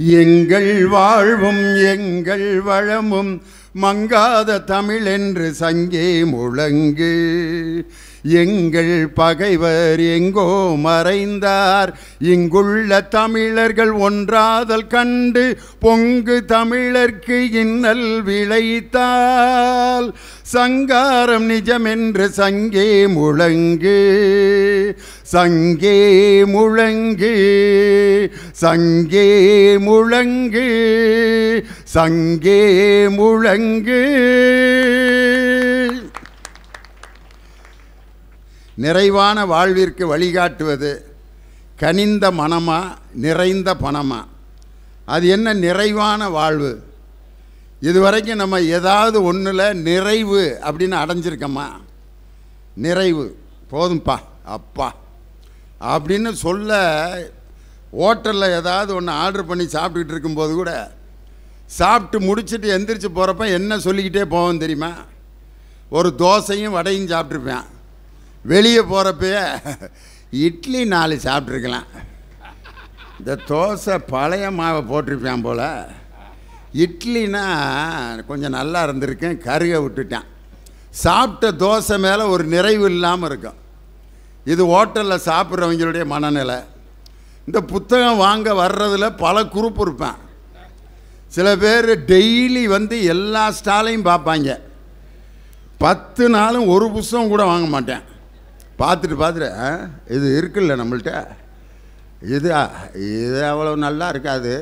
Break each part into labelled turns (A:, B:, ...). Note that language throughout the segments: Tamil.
A: எங்கள் வாழ்வும் எங்கள் வளமும் மங்காத தமிழ் என்று சங்கே முழங்கு. எங்கள் பகைவர் எங்கோ மறைந்தார், இங்குள்ள தமிழர்கள் ஒன்றாதல் கண்டு பொங்கு தமிழர்க்கு இன்னல் விளைத்தால் சங்காரம் நிஜமென்று சங்கே முழங்கு. சங்கே முழங்கு, சங்கே முழங்கு, சங்கே முழங்கு. நிறைவான வாழ்விற்கு வழிகாட்டுவது கனிந்த மனமா நிறைந்த பணமா? அது என்ன நிறைவான வாழ்வு? இதுவரைக்கும் நம்ம ஏதாவது ஒன்றில் நிறைவு அப்படின்னு அடைஞ்சிருக்கோமா? நிறைவு போதும்பா அப்பா அப்படின்னு சொல்ல ஹோட்டலில் ஏதாவது ஒன்று ஆர்டர் பண்ணி சாப்பிட்டுக்கிட்டு இருக்கும்போது கூட சாப்பிட்டு முடிச்சுட்டு எந்திரிச்சு போகிறப்ப என்ன சொல்லிக்கிட்டே போவோம் தெரியுமா? ஒரு தோசையும் வடையும் சாப்பிட்ருப்பேன். வெளியே போகிறப்பயே இட்லி 4 சாப்பிட்ருக்கலாம். இந்த தோசை பழைய மாவை போட்டிருப்பேன் போல். இட்லினா கொஞ்சம் நல்லா இருந்திருக்கேன், கருக விட்டுட்டேன். சாப்பிட்ட தோசை மேலே ஒரு நிறைவு இல்லாமல் இருக்கும். இது ஹோட்டலில் சாப்பிட்றவங்களுடைய மனநிலை. இந்த புத்தகம் வாங்க வர்றதில் பல குரூப் இருப்பேன். சில பேர் டெய்லி வந்து எல்லா ஸ்டாலையும் பார்ப்பாங்க. 10 நாளும் ஒரு புத்தகம் கூட வாங்க மாட்டேன். பார்த்துட்டு இது இருக்குல்ல நம்மள்கிட்ட, இது அவ்வளோ நல்லா இருக்காது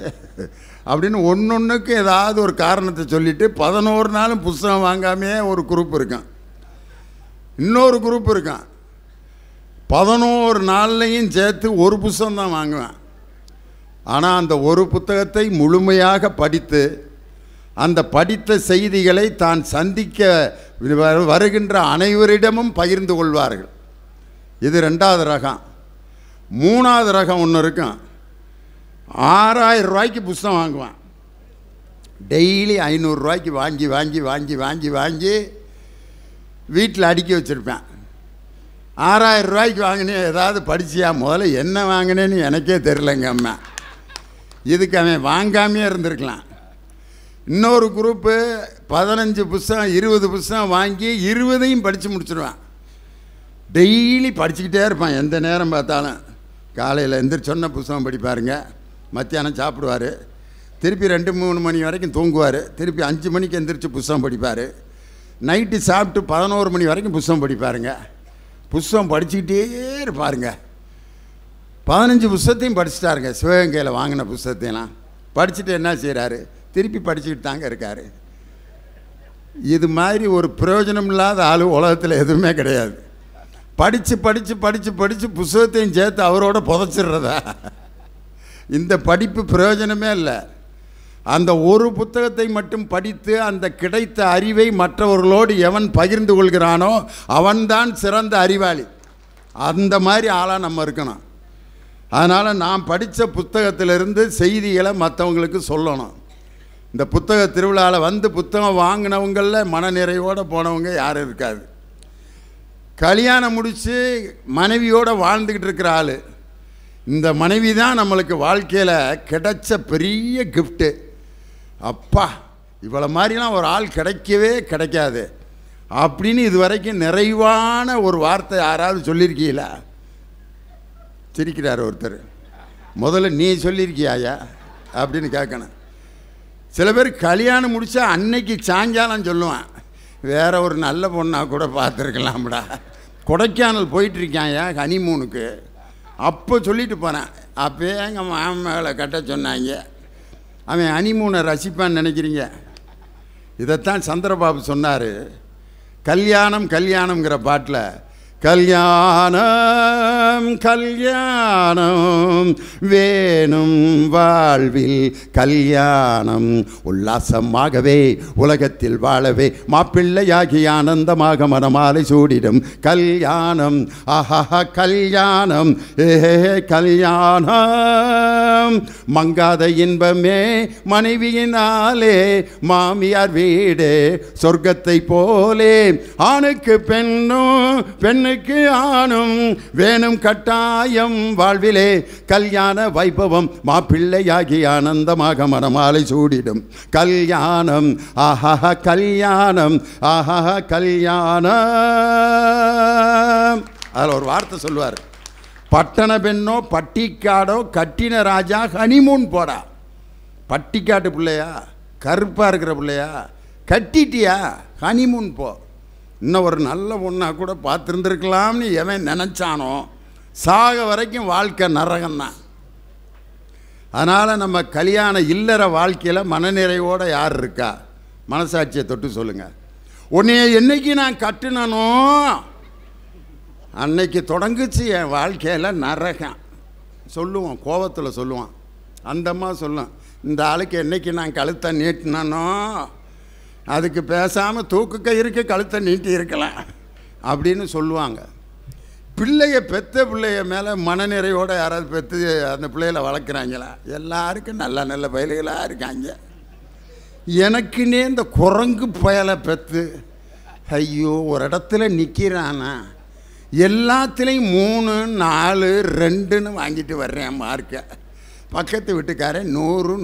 A: அப்படின்னு ஒன்றுக்கு ஏதாவது ஒரு காரணத்தை சொல்லிவிட்டு 11 நாளும் புத்தகம் வாங்காமே ஒரு குரூப் இருக்கான். இன்னொரு குரூப் இருக்கான், 11 நாள்லையும் சேர்த்து ஒரு புத்தகம் தான் வாங்குவேன். ஆனால் அந்த ஒரு புத்தகத்தை முழுமையாக படித்து அந்த படித்த செய்திகளை தான் சந்திக்க வருகின்ற அனைவரிடமும் பகிர்ந்து கொள்வார்கள். இது 2வது ரகம். 3வது ரகம் ஒன்று இருக்கும். 6000 ரூபாய்க்கு புத்தகம் வாங்குவேன். டெய்லி 500 ரூபாய்க்கு வாங்கி வாங்கி வாங்கி வாங்கி வாங்கி வீட்டில் அடுக்கி வச்சுருப்பேன். 6000 ரூபாய்க்கு வாங்கினேன், ஏதாவது படிச்சியா? முதல்ல என்ன வாங்கினேன்னு எனக்கே தெரிலங்க அம்மா. இதுக்கு அவன் வாங்காமே இருந்திருக்கலாம். இன்னொரு குரூப்பு 15 புத்தகம் 20 புத்தகம் வாங்கி 20ஐயும் படித்து முடிச்சிடுவான். டெய்லி படிச்சுக்கிட்டே இருப்பான். எந்த நேரம் பார்த்தாலும் காலையில் எந்திரிச்சு சொன்ன புத்தகம் படிப்பாருங்க, மத்தியானம் சாப்பிடுவார், திருப்பி 2-3 மணி வரைக்கும் தூங்குவார், திருப்பி 5 மணிக்கு எந்திரிச்சு புத்தகம் படிப்பார், நைட்டு சாப்பிட்டு 11 மணி வரைக்கும் புத்தகம் படிப்பாருங்க. புத்தகம் படிச்சுக்கிட்டே இருப்பாருங்க. 15 புத்தகத்தையும் படிச்சுட்டாருங்க. சிவகங்கையில் வாங்கின புத்தகத்தையெல்லாம் படிச்சுட்டு என்ன செய்கிறாரு? திருப்பி படிச்சுக்கிட்டு தாங்க இருக்கார். இது மாதிரி ஒரு பிரயோஜனம் இல்லாத ஆள் உலகத்தில் எதுவுமே கிடையாது. படித்து படித்து படித்து படித்து புத்தகத்தையும் சேர்த்து அவரோட புதைச்சிடுறதா? இந்த படிப்பு பிரயோஜனமே இல்லை. அந்த ஒரு புத்தகத்தை மட்டும் படித்து அந்த கிடைத்த அறிவை மற்றவர்களோடு எவன் பகிர்ந்து கொள்கிறானோ அவன்தான் சிறந்த அறிவாளி. அந்த மாதிரி ஆளாக நம்ம இருக்கணும். அதனால் நான் படித்த புத்தகத்திலிருந்து செய்திகளை மற்றவங்களுக்கு சொல்லணும். இந்த புத்தக திருவிழாவில் வந்து புத்தகம் வாங்கினவங்களில் மனநிறைவோடு போனவங்க யாரும் இருக்காது. கல்யாணம் முடித்து மனைவியோடு வாழ்ந்துக்கிட்டு இருக்கிற ஆள், இந்த மனைவி தான் நம்மளுக்கு வாழ்க்கையில் கிடைச்ச பெரிய கிஃப்ட்டு. அப்பா இவ்வளோ மாதிரிலாம் ஒரு ஆள் கிடைக்கவே கிடைக்காது அப்படின்னு இது வரைக்கும் நிறைவான ஒரு வார்த்தை யாராவது சொல்லியிருக்கீங்களா? சிரிக்கிறார் ஒருத்தர். முதல்ல நீ சொல்லியிருக்கியாயா அப்படின்னு கேட்கணும். சில பேர் கல்யாணம் முடித்தா அன்னைக்கு சாயங்காலம் சொல்லுவான், வேற ஒரு நல்ல பொண்ணாக கூட பார்த்துருக்கலாம்டா, கொடைக்கானல் போயிட்டுருக்காயா ஹனிமூனுக்கு, அப்போ சொல்லிட்டு போனேன். அப்போயே எங்கள் மாமகளை கட்ட சொன்னாங்க. அவன் ஹனிமூனை ரசிப்பான்னு நினைக்கிறீங்க? இதைத்தான் சந்திரபாபு சொன்னார். கல்யாணம் கல்யாணங்கிற பாட்டில், கல்யாணம் கல்யாணம் வேணும் வாழ்வில் கல்யாணம், உல்லாசமாகவே உலகத்தில் வாழவே மாப்பிள்ளையாகி ஆனந்தமாக மனமாலை சூடிடும் கல்யாணம். ஆஹா கல்யாணம் கல்யாணம், மங்காத இன்பமே மனைவியினாலே மாமியார் வீடு சொர்க்கத்தை போலே, ஆணுக்கு பெண்ணும் பெண்ணு பெண்ணுக்கு ஆணும் வேணும் கட்டாயம் வாழ்விலே கல்யாண வைபவம் மாப்பிள்ளையாகி ஆனந்தமாக மணமாலை சூடிடும் கல்யாணம் ஆஹா கல்யாணம் ஆஹா கல்யாணம். அதில் ஒரு வார்த்தை சொல்லுவார், பட்டண பெண்ணோ பட்டிக்காடோ கட்டின ராஜா ஹனிமூன் போடா. பட்டிக்காட்டு பிள்ளையா, கருப்பாக இருக்கிற பிள்ளையா, கட்டிட்டியா ஹனிமூன் போ. இன்னும் ஒரு நல்ல பொண்ணாக கூட பார்த்துருந்துருக்கலாம்னு எவன் நினச்சானோ சாக வரைக்கும் வாழ்க்கை நரகம்தான். அதனால் நம்ம கல்யாண இல்லற வாழ்க்கையில் மனநிறைவோடு யார் இருக்கா? மனசாட்சியை தொட்டு சொல்லுங்கள். உன்னைய என்னைக்கு நான் கட்டினனோ அன்னைக்கு தொடங்குச்சு என் வாழ்க்கையில் நரகம். சொல்லுவோம், கோபத்தில் சொல்லுவான். அந்தம்மா சொல்லும், இந்த ஆளுக்கு என்றைக்கு நான் கழுத்தை நீட்டினோ அதுக்கு பேசாமல் தூக்கு கயிறுக்கு கழுத்தை நீட்டி இருக்கலாம் அப்படின்னு சொல்லுவாங்க. பிள்ளைய பெற்ற பிள்ளைய மேலே மனநிறைவோடு யாராவது பெற்று அந்த பிள்ளைகளை வளர்க்குறாங்களா? எல்லாருக்கும் நல்ல நல்ல பயல்களாக இருக்காங்க. எனக்குன்னே இந்த குரங்கு பயலை பெற்று ஐயோ ஒரு இடத்துல நிற்கிறானா, எல்லாத்துலேயும் 3, 4, 2ன்னு வாங்கிட்டு வர்றேன் மார்க்கை. பக்கத்து வீட்டுக்காரன் 100,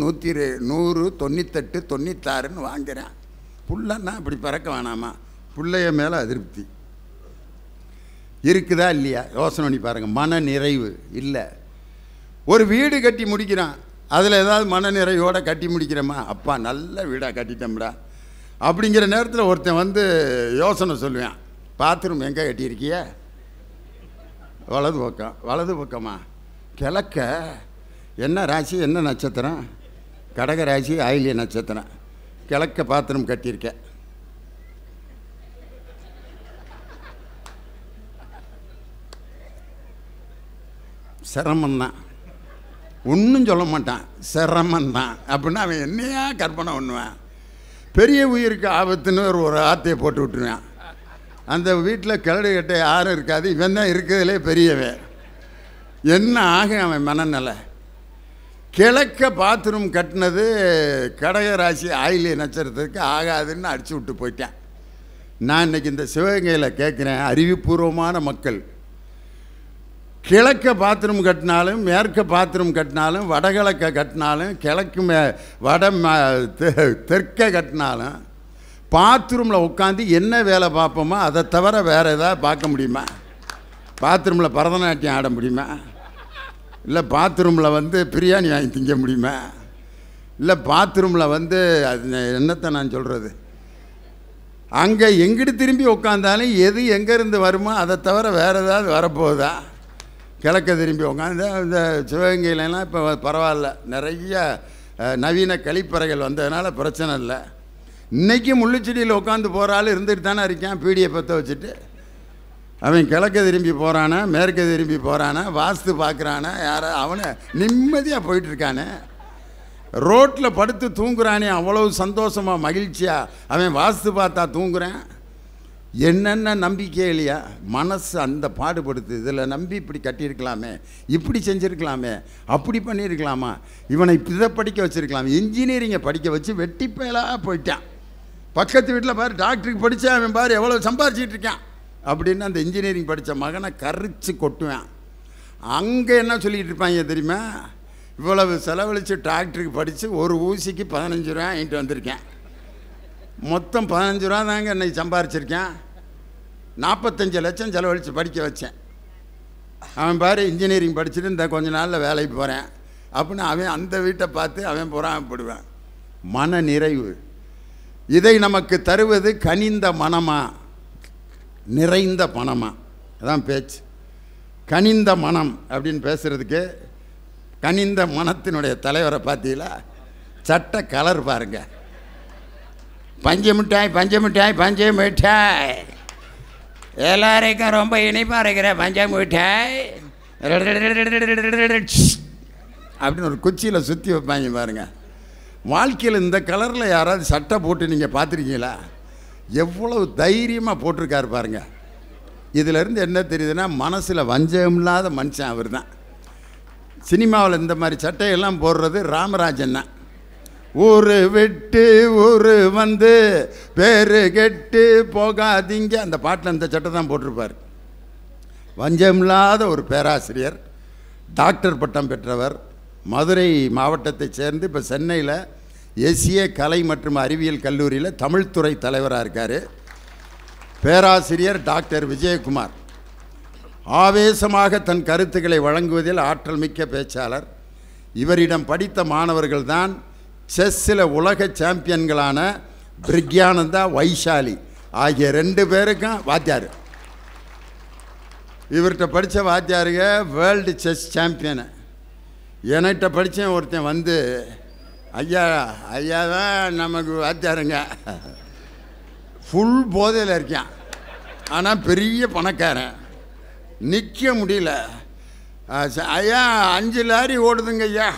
A: 100, 98, 96ன்னு வாங்குறேன். புள்ளன்னா அப்படி பறக்க வேணாமா? பிள்ளைய மேலே அதிருப்தி இருக்குதா இல்லையா? யோசனை பண்ணி பாருங்கள். மன நிறைவு இல்லை. ஒரு வீடு கட்டி முடிக்கிறான், அதில் ஏதாவது மன நிறைவோடு கட்டி முடிக்கிறோமா? அப்பா நல்ல வீடாக கட்டிட்டோம்டா அப்படிங்கிற நேரத்தில் ஒருத்தன் வந்து யோசனை சொல்லுவேன், பாத்ரூம் எங்கே கட்டியிருக்கிய? வலது பக்கம். வலது பக்கமா? கிழக்க. என்ன ராசி, என்ன நட்சத்திரம்? கடக ராசி, ஆயிலிய நட்சத்திரம். கிழக்க பாத்ரூம் கட்டியிருக்க. சிரமந்தான், ஒன்றும் சொல்ல மாட்டான், சிரமந்தான் அப்படின்னா அவன் என்னையா கற்பனை பண்ணுவான்? பெரிய உயிருக்கு ஆபத்துன்னு ஒரு ஆத்தையை போட்டு விட்டுருவான். அந்த வீட்டில் கிளடு கட்ட யாரும் இருக்காது, இவன் தான் இருக்கிறதுலே பெரியவன். என்ன ஆகும் அவன் மனநிலை? கிழக்க பாத்ரூம் கட்டினது கடகராசி ஆயிலிய நட்சத்திரத்துக்கு ஆகாதுன்னு அடிச்சு விட்டு போயிட்டேன். நான் இன்றைக்கி இந்த சிவகங்கையில் கேட்குறேன், அறிவுபூர்வமான மக்கள், கிழக்க பாத்ரூம் கட்டினாலும் மேற்க பாத்ரூம் கட்டினாலும் வடகிழக்க கட்டினாலும் கிழக்கு தெற்க கட்டினாலும் பாத்ரூமில் உட்காந்து என்ன வேலை பார்ப்போமோ அதை தவிர வேறு எதாவது பார்க்க முடியுமா? பாத்ரூமில் பரதநாட்டியம் ஆட முடியுமா? இல்லை பாத்ரூமில் வந்து பிரியாணி வாங்கி திங்க முடியுமா? இல்லை பாத்ரூமில் வந்து அது என்னத்தை நான் சொல்கிறது, அங்கே எங்கிட்டு திரும்பி உட்காந்தாலும் எது எங்கேருந்து வருமோ அதை தவிர வேறு ஏதாவது வரப்போகுதா? கிழக்க திரும்பி உட்காந்து இந்த சிவகங்கையிலலாம் இப்போ பரவாயில்ல, நிறைய நவீன கழிப்பறைகள் வந்ததுனால பிரச்சனை இல்லை. இன்றைக்கி முள்ளுச்செடியில் உட்காந்து போகிற ஆள் இருந்துட்டு தானே இருக்கான், பீடியை பற்ற வச்சுட்டு. அவன் கிழக்க திரும்பி போகிறானா, மேற்க திரும்பி போகிறானா, வாஸ்து பார்க்குறானா, யாரை அவனை நிம்மதியாக போயிட்டுருக்கானே. ரோட்டில் படுத்து தூங்குறானே அவ்வளவு சந்தோஷமாக மகிழ்ச்சியாக அவன் வாஸ்து பார்த்தா தூங்குறேன். என்னென்ன நம்பிக்கை இல்லையா? மனசு அந்த பாடுபடுத்து. இதில் நம்பி இப்படி கட்டியிருக்கலாமே, இப்படி செஞ்சுருக்கலாமே, அப்படி பண்ணியிருக்கலாமா, இவனை இதை படிக்க வச்சுருக்கலாம், இன்ஜினியரிங்கை படிக்க வச்சு வெட்டி பயலாக போயிட்டான். பக்கத்து வீட்டில் பாரு டாக்டருக்கு படித்தா அவன் பாரு எவ்வளோ சம்பாரிச்சிட்டு இருக்கான் அப்படின்னு அந்த இன்ஜினியரிங் படித்த மகனை கரிச்சு கொட்டுவேன். அங்கே என்ன சொல்லிகிட்டு இருப்பாங்க தெரியுமா? இவ்வளவு செலவழித்து டாக்டருக்கு படித்து ஒரு ஊசிக்கு 15 ரூபா வாங்கிட்டு வந்திருக்கேன், மொத்தம் 15 ரூபா தாங்க இன்னைக்கு சம்பாரிச்சிருக்கேன், 45 லட்சம் செலவழித்து படிக்க வச்சேன். அவன் பாரு இன்ஜினியரிங் படிச்சுட்டு இந்த கொஞ்ச நாளில் வேலைக்கு போகிறேன் அப்படின்னு அவன் அந்த வீட்டை பார்த்து அவன் பொறாமைப்படுவான். மன நிறைவு. இதை நமக்கு தருவது கனிந்த மனமா நிறைந்த பணமா? அதான் பேச்சு. கனிந்த மனம் அப்படின்னு பேசுகிறதுக்கு கனிந்த மனத்தினுடைய தலைவரை பார்த்தீங்களா? சட்ட கலர் பாருங்க, பஞ்சு மிட்டாய் பஞ்சு மிட்டாய் பஞ்சு மிட்டாய், எல்லாருக்கும் ரொம்ப இனிப்பாக இருக்கிற பஞ்சு மிட்டாய் அப்படின்னு ஒரு குச்சியில் சுற்றி வைப்பாங்க பாருங்கள். வாழ்க்கையில் இந்த கலரில் யாராவது சட்டை போட்டு நீங்கள் பார்த்துருக்கீங்களா? எவ்வளவு தைரியமாக போட்டிருக்காரு பாருங்க. இதிலேருந்து என்ன தெரியுதுன்னா, மனசில் வஞ்சகம் இல்லாத மனுஷன் அவர் தான். சினிமாவில் இந்த மாதிரி சட்டையெல்லாம் போடுறது ராமராஜன் தான். ஊரு விட்டு ஊரு வந்து பேரு கெட்டு போகாதீங்க, அந்த பாட்டில் இந்த சட்டை தான் போட்டிருப்பார். வஞ்சமில்லாத ஒரு பேராசிரியர், டாக்டர் பட்டம் பெற்றவர், மதுரை மாவட்டத்தைச் சேர்ந்து இப்போ சென்னையில் எஸ்ஏ கலை மற்றும் அறிவியல் கல்லூரியில் தமிழ்துறை தலைவராக இருக்கார். பேராசிரியர் டாக்டர் விஜயகுமார் ஆவேசமாக தன் கருத்துக்களை வழங்குவதில் ஆற்றல் மிக்க பேச்சாளர். இவரிடம் படித்த மாணவர்கள் தான் செஸ்ஸில் உலக சாம்பியன்களான பிரிக்யானந்தா, வைஷாலி ஆகிய 2 பேருக்கும் வாத்தியார். இவர்கிட்ட படித்த வாத்தியாருங்க வேர்ல்டு செஸ் சாம்பியனு. என்கிட்ட படித்த ஒருத்தன் வந்து, ஐயா தான் நமக்கு வாத்தியாருங்க, ஃபுல் போதையில் இருக்கான், ஆனால் பெரிய பணக்காரன், நிற்க முடியல. ஐயா 5 லாரி ஓடுதுங்க ஐயா,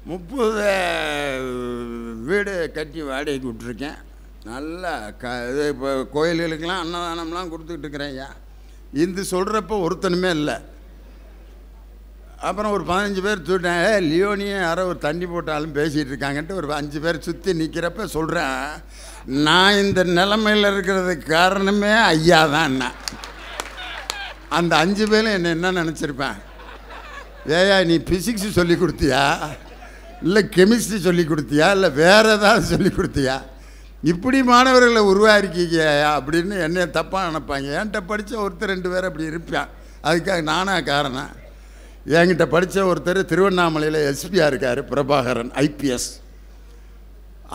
A: 30 வீடு கட்டி வாடகைக்கு விட்டுருக்கேன், நல்லா இது இப்போ கோயில்களுக்கெல்லாம் அன்னதானம்லாம் கொடுத்துக்கிட்டு இருக்கிறேன் ஐயா. இது சொல்கிறப்ப ஒருத்தனுமே இல்லை. அப்புறம் ஒரு 15 பேர் தூட்டேன், லியோனியே யாரோ ஒரு தண்ணி போட்டாலும் பேசிகிட்டு இருக்காங்கன்ட்டு ஒரு 5 பேர் சுற்றி நிற்கிறப்ப சொல்கிறேன், நான் இந்த நிலைமையில் இருக்கிறதுக்கு காரணமே ஐயா தான். என்ன அந்த 5 பேரும் என்ன நினச்சிருப்பேன், ஏயா நீ ஃபிசிக்ஸு சொல்லி கொடுத்தியா, இல்லை கெமிஸ்ட்ரி சொல்லி கொடுத்தியா, இல்லை வேறு ஏதாவது சொல்லி கொடுத்தியா, இப்படி மாணவர்களை உருவாக்கிக்க அப்படின்னு என்னை தப்பாக நினைப்பாங்க. என்கிட்ட படித்த ஒருத்தர் 2 பேர் அப்படி இருப்பான். அதுக்காக நானாக காரணம். என்கிட்ட படித்த ஒருத்தர் திருவண்ணாமலையில் எஸ்பியாக இருக்கார், பிரபாகரன் ஐபிஎஸ்.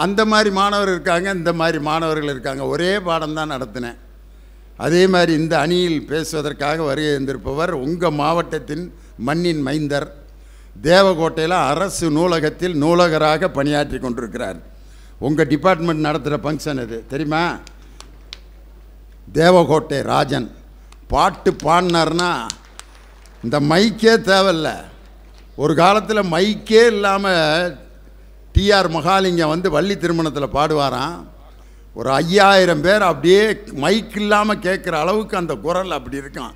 A: அந்த மாதிரி மாணவர் இருக்காங்க, இந்த மாதிரி மாணவர்கள் இருக்காங்க. ஒரே பாடம் தான் நடத்தினேன். அதே மாதிரி இந்த அணியில் பேசுவதற்காக வருகை இருந்திருப்பவர் உங்கள் மாவட்டத்தின் மண்ணின் மைந்தர், தேவகோட்டையில் அரசு நூலகத்தில் நூலகராக பணியாற்றி கொண்டிருக்கிறார். உங்கள் டிபார்ட்மெண்ட் நடத்துகிற ஃபங்க்ஷன் இது தெரியுமா? தேவகோட்டை ராஜன் பாட்டு பாடினார்னா இந்த மைக்கே தேவையில்ல. ஒரு காலத்தில் மைக்கே இல்லாமல் டிஆர் மகாலிங்கம் வந்து வள்ளி திருமணத்தில் பாடுவாராம். ஒரு 5000 பேர் அப்படியே மைக் இல்லாமல் கேட்குற அளவுக்கு அந்த குரல் அப்படி இருக்கான்.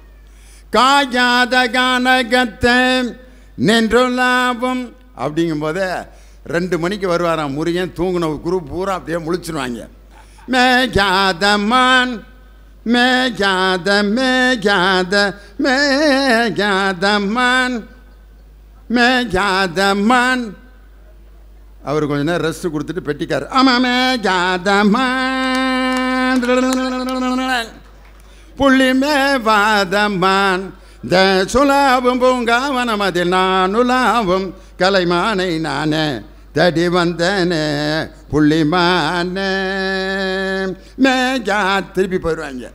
A: காஜாத கானகத்தை நின்று லாபம் அப்படிங்கும்போதே 2 மணிக்கு வருவாராம் முருகன். தூங்கின குரூப் பூரா அப்படியே முழிச்சிருவாங்க. மேஜாதமான் மேஜாத மேஜாத மேஜாதமான் மேஜாதமான். அவர் கொஞ்ச நேரம் ரெஸ்ட் கொடுத்துட்டு பெட்டிக்கார், ஆமாம் மேஜாதமான் புள்ளி மேவாதமான் த சுலாவும் பூங்காவனம் அதில் நானுலாவும் கலைமானை நானே தடி வந்தனே புள்ளிமானே மேஜா. திருப்பி போயிடுவாங்க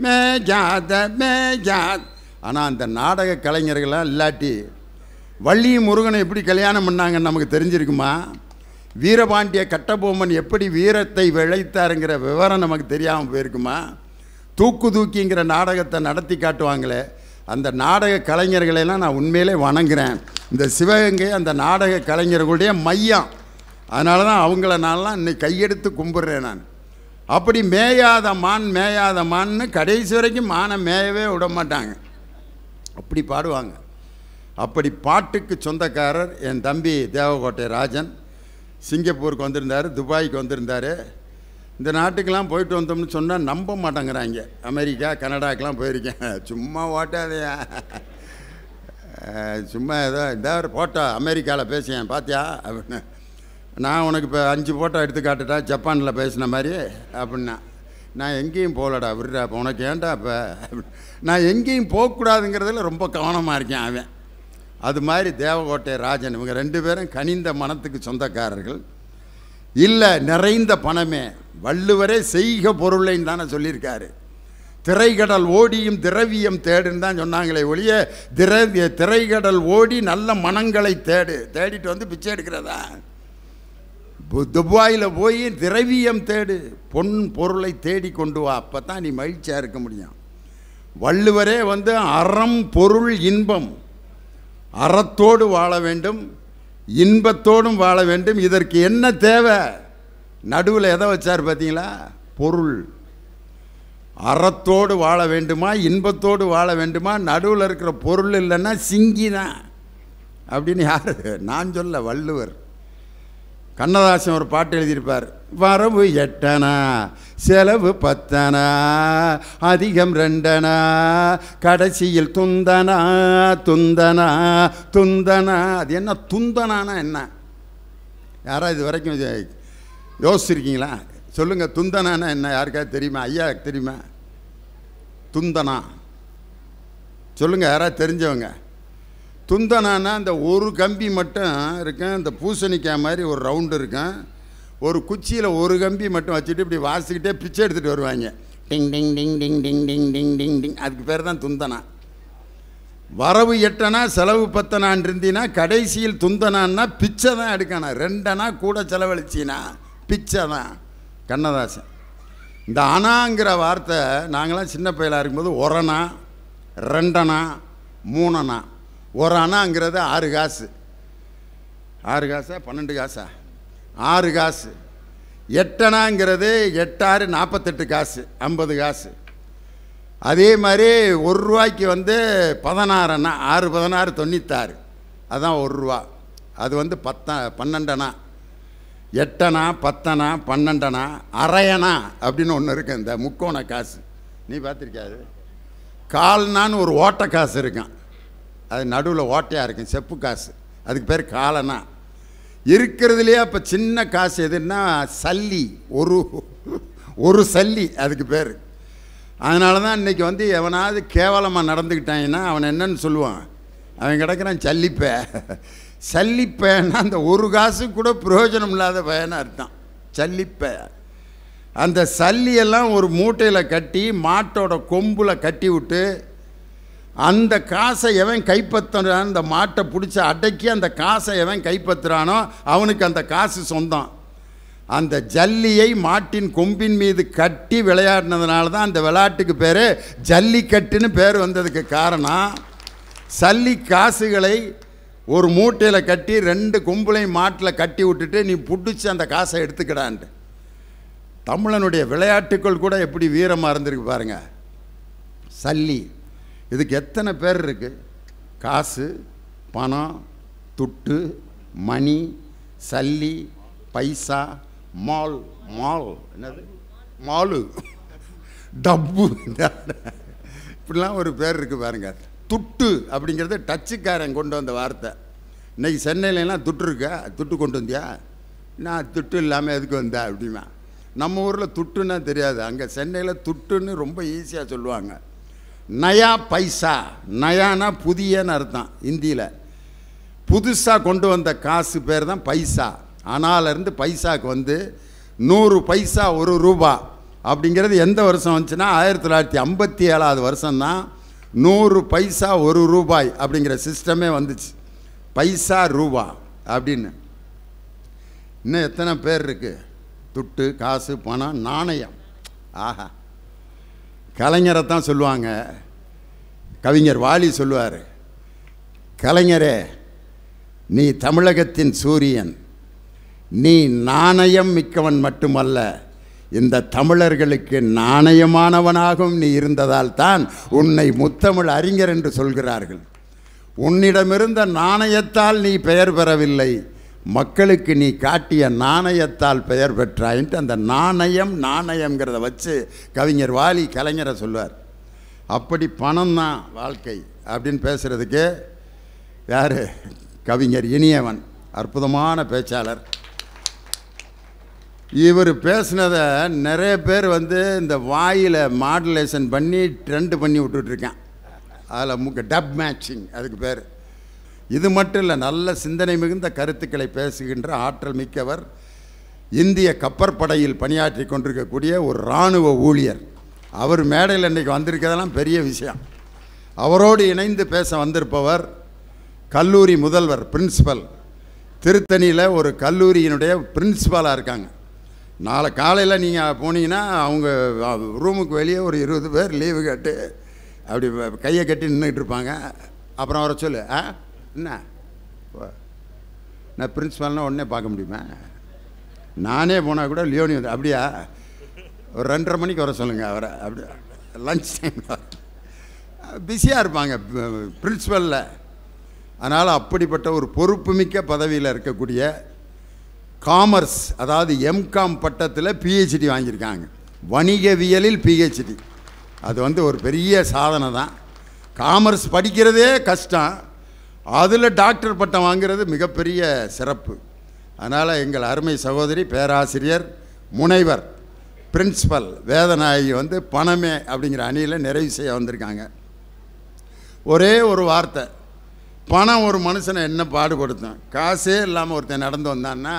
A: மேஜாத மேஜாத். ஆனால் அந்த நாடக கலைஞர்களாம் இல்லாட்டி வள்ளியும் முருகனை எப்படி கல்யாணம் பண்ணாங்கன்னு நமக்கு தெரிஞ்சிருக்குமா? வீரபாண்டிய கட்டபொம்மன் எப்படி வீரத்தை விளைத்தாருங்கிற விவரம் நமக்கு தெரியாமல் போயிருக்குமா? தூக்கு தூக்கிங்கிற நாடகத்தை நடத்தி காட்டுவாங்களே, அந்த நாடக கலைஞர்களெல்லாம் நான் உண்மையிலே வணங்குறேன். இந்த சிவகங்கை அந்த நாடக கலைஞர்களுடைய மையம். அதனால தான் அவங்கள நான்லாம் இன்னைக்கு கையெடுத்து கும்பிட்றேன் நான். அப்படி மேயாத மான் மேயாத மான்னு கடைசி வரைக்கும் மானை மேயவே விட மாட்டாங்க, அப்படி பாடுவாங்க. அப்படி பாட்டுக்கு சொந்தக்காரர் என் தம்பி தேவகோட்டை ராஜன். சிங்கப்பூருக்கு வந்திருந்தார், துபாய்க்கு வந்திருந்தார். இந்த நாட்டுக்கெல்லாம் போயிட்டு வந்தோம்னு சொன்னால் நம்ப மாட்டேங்கிறாங்க. அமெரிக்கா கனடாக்கெலாம் போயிருக்கேன். சும்மா ஓட்டாதையா, சும்மா ஏதோ ஒரு ஃபோட்டோ அமெரிக்காவில் பேசியேன் பார்த்தியா அப்படின்னு. நான் உனக்கு இப்போ 5 ஃபோட்டோ எடுத்து காட்டுட்டா ஜப்பானில் பேசின மாதிரி அப்படின்னா. நான் எங்கேயும் போகலடா விடுறா, இப்போ உனக்கு ஏன்டா இப்போ நான் எங்கேயும் போகக்கூடாதுங்கிறதுல ரொம்ப கவனமாக இருக்கேன் அவன். அது மாதிரி தேவகோட்டை ராஜன் இவங்க 2 பேரும் கனிந்த மனத்துக்கு சொந்தக்காரர்கள். இல்லை நிறைந்த பணமே. வள்ளுவரே செய்க பொருளைன்னு தானே சொல்லியிருக்காரு. திரைக்கடல் ஓடியும் திரவியம் தேடுன்னு தான் சொன்னாங்களே ஒழிய திரைக்கடல் ஓடி நல்ல மனங்களை தேடிட்டு வந்து பிச்சை எடுக்கிறதா? துபாயில் போய் திரவியம் தேடு, பொன் பொருளை தேடி கொண்டு வா, அப்போ தான் நீ மகிழ்ச்சியாக இருக்க முடியும். வள்ளுவரே வந்து அறம் பொருள் இன்பம், அறத்தோடு வாழ வேண்டும், இன்பத்தோடும் வாழ வேண்டும். இதற்கு என்ன தேவை? நடுவில் எதை வச்சார் பார்த்தீங்களா? பொருள். அறத்தோடு வாழ வேண்டுமா, இன்பத்தோடு வாழ வேண்டுமா? நடுவில் இருக்கிற பொருள் இல்லைன்னா சிங்கி தான் அப்படின்னு யார்? நான் சொல்ல, வள்ளுவர். கண்ணதாசன் ஒரு பாட்டு எழுதியிருப்பார். வரவு 8 செலவு 10 அதிகம் 2 கடைசியில் துந்தனா துந்தனா துந்தனா. அது என்ன துந்தனானா என்ன? யாராவது இது வரைக்கும் யோசிச்சிருக்கீங்களா? சொல்லுங்கள், துந்தனானா என்ன? யாருக்காவது தெரியுமா? ஐயா தெரியுமா துந்தனா? சொல்லுங்கள், யாராவது தெரிஞ்சவங்க. துந்தனானா அந்த ஒரு கம்பி மட்டும் இருக்கும், இந்த பூசணிக்காய் மாதிரி ஒரு ரவுண்டு இருக்கும், ஒரு குச்சியில் ஒரு கம்பி மட்டும் வச்சுட்டு இப்படி வாசிக்கிட்டே பிச்சை எடுத்துகிட்டு வருவாங்க. டிங் டிங் டிங் டிங் டிங் டிங் டிங் டிங் டிங். அதுக்கு பேர் தான் துந்தனா. வரவு 8 செலவு 10 இருந்தீங்கன்னா கடைசியில் துந்தனான்னா பிச்சை தான் எடுக்கணும். 2 கூட செலவழிச்சின்னா பிச்சை தான். கண்ணதாசன். இந்த அணாங்கிற வார்த்தை நாங்களாம் சின்ன பையலாக இருக்கும்போது 1 2 3 ஒரு அணாங்கிறது 6 காசு. 6 காசா 12 காசா? 6 காசு. 8 8 6 48 காசு, 50 காசு. அதே மாதிரி 1 ரூபாய்க்கு 16 அணா, 6 16 96, அதுதான் 1 ரூபா. அது 12 8 10 12 அரையணா அப்படின்னு ஒன்று இருக்கு. இந்த முக்கோண காசு நீ பார்த்துருக்காது? கால்னான்னு ஒரு ஓட்டை காசு இருக்கான், அது நடுவில் ஓட்டையாக இருக்கும், செப்பு காசு. அதுக்கு பேர் காலனா. இருக்கிறதுலையே அப்போ சின்ன காசு எதுன்னா சல்லி, ஒரு சல்லி அதுக்கு பேர். அதனால தான் இன்றைக்கி எவனாவது கேவலமாக நடந்துக்கிட்டாங்கன்னா அவன் என்னன்னு சொல்லுவான்? அவன் கிடக்கிறான் சல்லிப்பை. சல்லிப்பைன்னா அந்த ஒரு காசு கூட பிரயோஜனம் இல்லாத பையன்னு அர்த்தம். சல்லிப்பை. அந்த சல்லியெல்லாம் ஒரு மூட்டையில் கட்டி மாட்டோட கொம்பில் கட்டி விட்டு அந்த காசை எவன் கைப்பற்றுறான், அந்த மாட்டை பிடிச்சி அடக்கி அந்த காசை எவன் கைப்பற்றுறானோ அவனுக்கு அந்த காசு சொந்தம். அந்த ஜல்லியை மாட்டின் கொம்பின் மீது கட்டி விளையாடினதுனால தான் அந்த விளையாட்டுக்கு பேர் ஜல்லிக்கட்டுன்னு பேர் வந்ததுக்கு காரணம். சல்லி காசுகளை ஒரு மூட்டையில் கட்டி 2 கொம்புலையும் மாட்டில் கட்டி விட்டுட்டு நீ பிடிச்சி அந்த காசை எடுத்துக்கிடான்ட்டு. தமிழனுடைய விளையாட்டுக்கள் கூட எப்படி வீரமாக இருந்திருக்கு பாருங்க. சல்லி. இதுக்கு எத்தனை பேர் இருக்குது? காசு, பணம், துட்டு, மணி, சல்லி, பைசா, மால். மால் என்னது? மாலு, டப்பு, இப்படிலாம் ஒரு பேர் இருக்குது பாருங்க. துட்டு அப்படிங்கிறது டச்சுக்காரன் கொண்டு வந்த வார்த்தை. இன்றைக்கி சென்னையிலலாம் துட்டு இருக்கா? துட்டு கொண்டு வந்தியா? நான் துட்டு இல்லாமல் எதுக்கு வந்தேன் அப்படிமா. நம்ம ஊரில் துட்டுன்னா தெரியாது, அங்கே சென்னையில் துட்டுன்னு ரொம்ப ஈஸியாக சொல்லுவாங்க. நயா பைசா. நயானா புதியன்னு அர்த்தம் இந்தியில். புதுசாக கொண்டு வந்த காசு பேர் தான் பைசா. ஆனாலேருந்து பைசாவுக்கு 100 பைசா 1 ரூபா அப்படிங்கிறது எந்த வருஷம் வந்துச்சுன்னா 1957 வருஷம்தான் 100 பைசா 1 ரூபாய் அப்படிங்கிற சிஸ்டமே வந்துச்சு. பைசா ரூபா அப்படின்னு. இன்னும் எத்தனை பேர் இருக்குது? துட்டு, காசு, பணம், நாணயம். ஆஹா, கலைஞரை தான் சொல்லுவாங்க. கவிஞர் வாலி சொல்லுவார், கலைஞரே நீ தமிழகத்தின் சூரியன், நீ நாணயம் மிக்கவன் மட்டுமல்ல, இந்த தமிழர்களுக்கு நாணயமானவனாகவும் நீ இருந்ததால் தான் உன்னை முத்தமிழ் அறிஞர் என்று சொல்கிறார்கள். உன்னிடமிருந்த நாணயத்தால் நீ பெயர் பெறவில்லை, மக்களுக்கு நீ காட்டிய நாணயத்தால் பெயர் பெற்றாயின்ட்டு அந்த நாணயங்கிறத வச்சு கவிஞர் வாலி கலைஞரை சொல்லுவார். அப்படி பணம் தான் வாழ்க்கை அப்படின்னு பேசுகிறதுக்கு யார்? கவிஞர் இனியவன். அற்புதமான பேச்சாளர். இவர் பேசினதை நிறைய பேர் இந்த வாயில் மாடுலேஷன் பண்ணி ட்ரெண்டு பண்ணி விட்டுட்ருக்கேன். அதில் டப் மேட்சிங் அதுக்கு பேர். இது மட்டும் இல்லை, நல்ல சிந்தனை மிகுந்த கருத்துக்களை பேசுகின்ற ஆற்றல் மிக்கவர். இந்திய கப்பற்படையில் பணியாற்றி கொண்டிருக்கக்கூடிய ஒரு இராணுவ ஊழியர். அவர் மேடையில் இன்றைக்கி வந்திருக்கிறதெல்லாம் பெரிய விஷயம். அவரோடு இணைந்து பேச வந்திருப்பவர் கல்லூரி முதல்வர், பிரின்சிபல். திருத்தணியில் ஒரு கல்லூரியினுடைய பிரின்சிபலாக இருக்காங்க. நாளை காலையில் நீங்கள் போனீங்கன்னா அவங்க ரூமுக்கு வெளியே ஒரு 20 பேர் லீவு கேட்டு அப்படி கையை கட்டி நின்றுக்கிட்டு இருப்பாங்க. அப்புறம் அவரை சொல்லு, என்ன நான் பிரின்சிபால்னால் உடனே பார்க்க முடியுமா? நானே போனால் கூட லியோனி அப்படியா ஒரு 2:30 மணிக்கு வர சொல்லுங்கள் அவரை. அப்படி லன்ச் டைம் பிஸியாக இருப்பாங்க பிரின்சிபலில். அதனால் அப்படிப்பட்ட ஒரு பொறுப்புமிக்க பதவியில் இருக்கக்கூடிய காமர்ஸ், அதாவது எம்காம் பட்டத்தில் பிஹெச்டி வாங்கியிருக்காங்க. வணிகவியலில் பிஹெச்டி. அது வந்து ஒரு பெரிய சாதனை தான். காமர்ஸ் படிக்கிறதே கஷ்டம், அதில் டாக்டர் பட்டம் வாங்கிறது மிகப்பெரிய சிறப்பு. அதனால் எங்கள் அருமை சகோதரி பேராசிரியர் முனைவர் பிரின்சிபல் வேதநாயகி வந்து பணமே அப்படிங்கிற அணியில் நிறைவு செய்ய வந்திருக்காங்க. ஒரே ஒரு வார்த்தை, பணம் ஒரு மனுஷனை என்ன பாடுபடுத்தும். காசே இல்லாமல் ஒருத்தன் நடந்து வந்தான்னா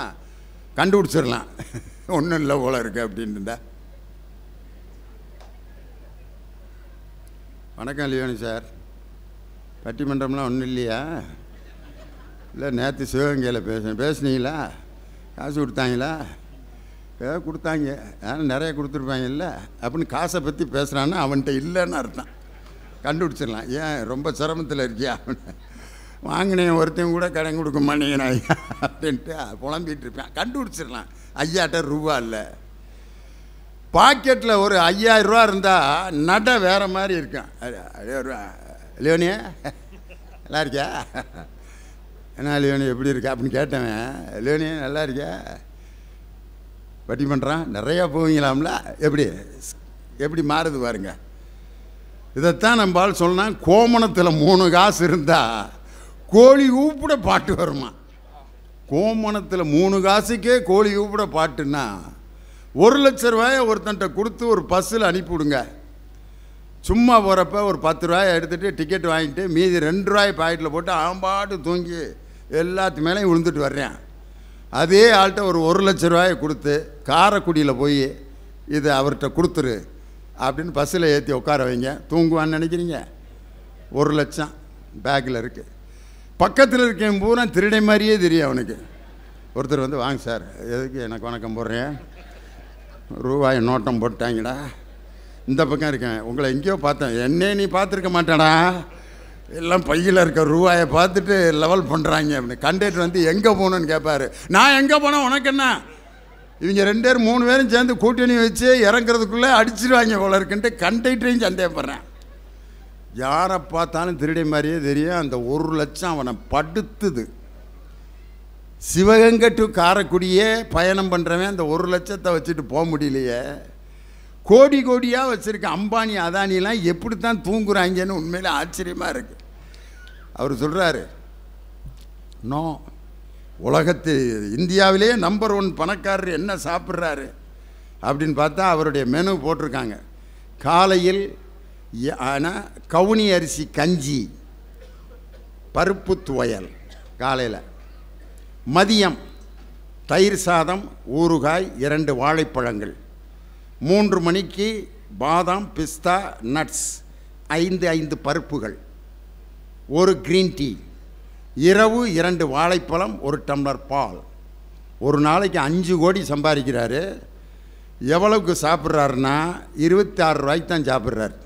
A: கண்டுபிடிச்சிடலாம், ஒன்றும் இல்லை போல இருக்கு அப்படின்ட்டுண்டா. வணக்கம் லியோனி சார். பட்டிமன்றம்லாம் ஒன்றும் இல்லையா? இல்லை நேற்று சிவகங்கையில் பேசுனீங்களா? காசு கொடுத்தாங்களா? கொடுத்தாங்க, ஆனால் நிறைய கொடுத்துருப்பாங்கல்ல அப்படின்னு காசை பற்றி பேசுகிறான்னா அவன்கிட்ட இல்லைன்னு அர்த்தம். கண்டுபிடிச்சிடலாம். ஏன் ரொம்ப சிரமத்தில் இருக்கியா? வாங்கினேன் ஒருத்தையும் கூட கடன் கொடுக்க மாட்டேங்கிறேன் ஐயா அப்படின்ட்டு புலம்பிகிட்டு இருப்பேன். கண்டுபிடிச்சிடலாம், ஐயாட்ட ரூபா இல்லை. பாக்கெட்டில் ஒரு 5000 ரூபா இருந்தால் நட வேறு மாதிரி இருக்கும். லியோனியா நல்லா இருக்கியா? என்ன லியோனி எப்படி இருக்கா அப்படின்னு கேட்டவன், லியோனியா நல்லா இருக்கியா? வட்டி பண்ணுறான் நிறையா போவீங்களாம்ல, எப்படி எப்படி மாறுது பாருங்க. இதைத்தான் நம்மளால் சொன்னால், கோமணத்தில் 3 காசு இருந்தால் கோழி ஊப்பிட பாட்டு வருமா? கோமணத்தில் 3 காசுக்கே கோழி ஊப்பிட பாட்டுன்னா 1,00,000 ரூபாயை ஒருத்தன்ட்ட கொடுத்து ஒரு பஸ்ஸில் அனுப்பிவிடுங்க. சும்மா போகிறப்ப ஒரு 10 ரூபாயை எடுத்துகிட்டு டிக்கெட் வாங்கிட்டு மீதி 2 ரூபாய் பாக்கெட்டில் போட்டு ஆம்பாட்டு தூங்கி எல்லாத்து மேலேயும் விழுந்துட்டு வர்றேன். அதே ஆள்கிட்ட ஒரு 1,00,000 ரூபாயை கொடுத்து காரைக்குடியில் போய் இது அவர்கிட்ட கொடுத்துரு அப்படின்னு பஸ்ஸில் ஏற்றி உட்கார வைங்க. தூங்குவான்னு நினைக்கிறீங்க? 1,00,000 பேக்கில் இருக்குது. பக்கத்தில் இருக்கேன் பூரா திருடை மாதிரியே தெரியும் அவனுக்கு. ஒருத்தர் வந்து, வாங்க சார், எதுக்கு எனக்கு வணக்கம் போடுறேன், ரூபாய் நோட்டம் போட்டாங்கடா, இந்த பக்கம் இருக்கேன், உங்களை எங்கேயோ பார்த்தேன், என்னே நீ பார்த்துருக்க மாட்டேடா, எல்லாம் பையில் இருக்க ரூபாயை பார்த்துட்டு லெவல் பண்ணுறாங்க அப்படின்னு. கண்டக்டர் வந்து எங்கே போகணுன்னு கேட்பார். நான் எங்கே போனேன் உனக்கு என்ன? இவங்க 2 பேர் 3 பேரும் சேர்ந்து கூட்டணி வச்சு இறங்குறதுக்குள்ளே அடிச்சிடுவாங்க போல இருக்குன்ட்டு கண்டக்டரையும் சந்தேகப்படுறேன். யாரை பார்த்தாலும் திருடை மாதிரியே தெரியும். அந்த 1,00,000 அவனை படுத்துது. சிவகங்கை டு காரைக்குடியே பயணம் பண்ணுறவன் அந்த 1,00,000 வச்சுட்டு போக முடியலையே. கோடி கோடியாக வச்சுருக்க அம்பானி அதானிலாம் எப்படி தான் தூங்குறாங்கன்னு உண்மையிலே ஆச்சரியமாக இருக்குது. அவர் சொல்கிறாரு, நோ, உலகத்து இந்தியாவிலே நம்பர் 1 பணக்காரர் என்ன சாப்பிட்றாரு அப்படின்னு பார்த்தா அவருடைய மெனு போட்டிருக்காங்க. காலையில் ஆனால் கவுனி அரிசி கஞ்சி, பருப்பு துவையல் காலையில். மதியம் தயிர் சாதம், ஊறுகாய், 2 வாழைப்பழங்கள். 3 மணிக்கு பாதாம், பிஸ்தா, நட்ஸ், 5 பருப்புகள், 1 க்ரீன் டீ. இரவு 2 வாழைப்பழம், 1 டம்ளர் பால். ஒரு நாளைக்கு 5 கோடி சம்பாதிக்கிறாரு. எவ்வளவுக்கு சாப்பிட்றாருன்னா 26 ரூபாய்க்கு தான் சாப்பிட்றாரு.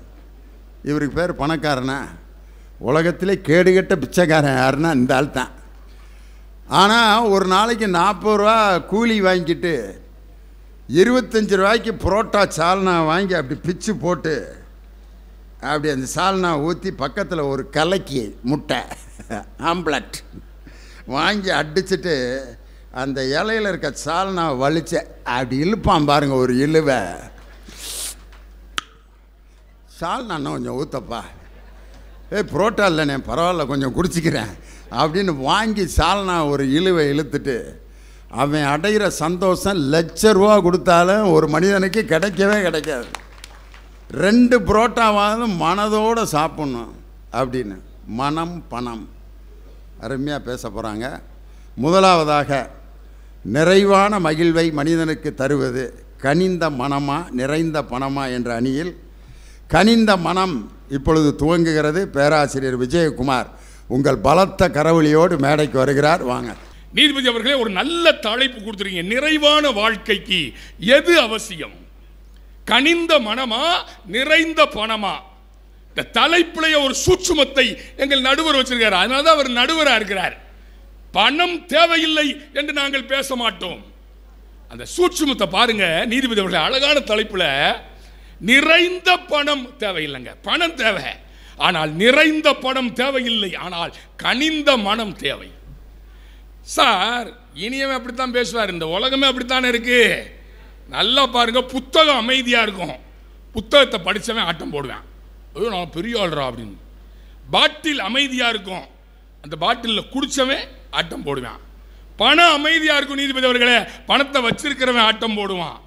A: இவருக்கு பேர் பணக்காரனா? உலகத்திலே கேடுகட்ட பிச்சைக்காரன் யாருன்னா இந்த ஆள் தான். ஆனால் ஒரு நாளைக்கு 40 ரூபா கூலி வாங்கிட்டு 25 ரூபாய்க்கு புரோட்டா சால்னா வாங்கி அப்படி பிச்சு போட்டு அப்படி அந்த சால்னா ஊற்றி பக்கத்தில் ஒரு கலக்கி முட்டை ஆம்ப்லெட் வாங்கி அடிச்சுட்டு அந்த இலையில் இருக்க சால்னா வலிச்ச அப்படி இழுப்பான் பாருங்க. ஒரு இழுவை சால்னா கொஞ்சம் ஊற்றப்பா, புரோட்டா இல்லைண்ணே பரவாயில்ல கொஞ்சம் குடிச்சிக்கிறேன் அப்படின்னு வாங்கி சால்னா ஒரு இழுவை இழுத்துட்டு அவன் அடைகிற சந்தோஷம் லட்ச ரூபா கொடுத்தாலும் ஒரு மனிதனுக்கு கிடைக்கவே கிடைக்காது. 2 புரோட்டாவாவது மனதோடு சாப்பிட்ணும் அப்படின்னு. மனம் பணம் அருமையாக பேச போகிறாங்க. முதலாவதாக, நிறைவான மகிழ்வை மனிதனுக்கு தருவது கனிந்த மனமா நிறைந்த பணமா என்ற அணியில் கனிந்த மனம் இப்பொழுது துவங்குகிறது. பேராசிரியர் விஜயகுமார் உங்கள் பலத்த கரவொலியோடு மேடைக்கு வருகிறார். வாங்க.
B: நீதிபதி அவர்களே, ஒரு நல்ல தலைப்பு கொடுத்துருக்கீங்க. நிறைவான வாழ்க்கைக்கு எது அவசியம்? கனிந்த மனமா நிறைந்த பணமா? இந்த தலைப்புலைய ஒரு சூட்சுமத்தை எங்கள் நடுவர் வச்சிருக்காரு. அதனால தான் அவர் நடுவராக இருக்கிறார். பணம் தேவையில்லை என்று நாங்கள் பேச மாட்டோம். அந்த சூட்சுமத்தை பாருங்க நீதிபதி அவர்களே. அழகான தலைப்புல நிறைந்த பணம் தேவையில்லைங்க, பணம் தேவை. ஆனால் நிறைந்த பணம் தேவையில்லை, ஆனால் கனிந்த மனம் தேவை. சார், இனியவன் அப்படித்தான் பேசுவார். இந்த உலகமே அப்படித்தானே இருக்கு. நல்லா பாருங்க, புத்தகம் அமைதியாக இருக்கும், புத்தகத்தை படித்தவன் ஆட்டம் போடுவேன், ஐயோ நான் பெரிய ஆள்றா அப்படின்னு. பாட்டில் அமைதியாக இருக்கும், அந்த பாட்டிலில் குடித்தவன் ஆட்டம் போடுவான். பணம் அமைதியாக இருக்கும் நீதிபதி அவர்களே, பணத்தை வச்சிருக்கிறவன் ஆட்டம் போடுவான்.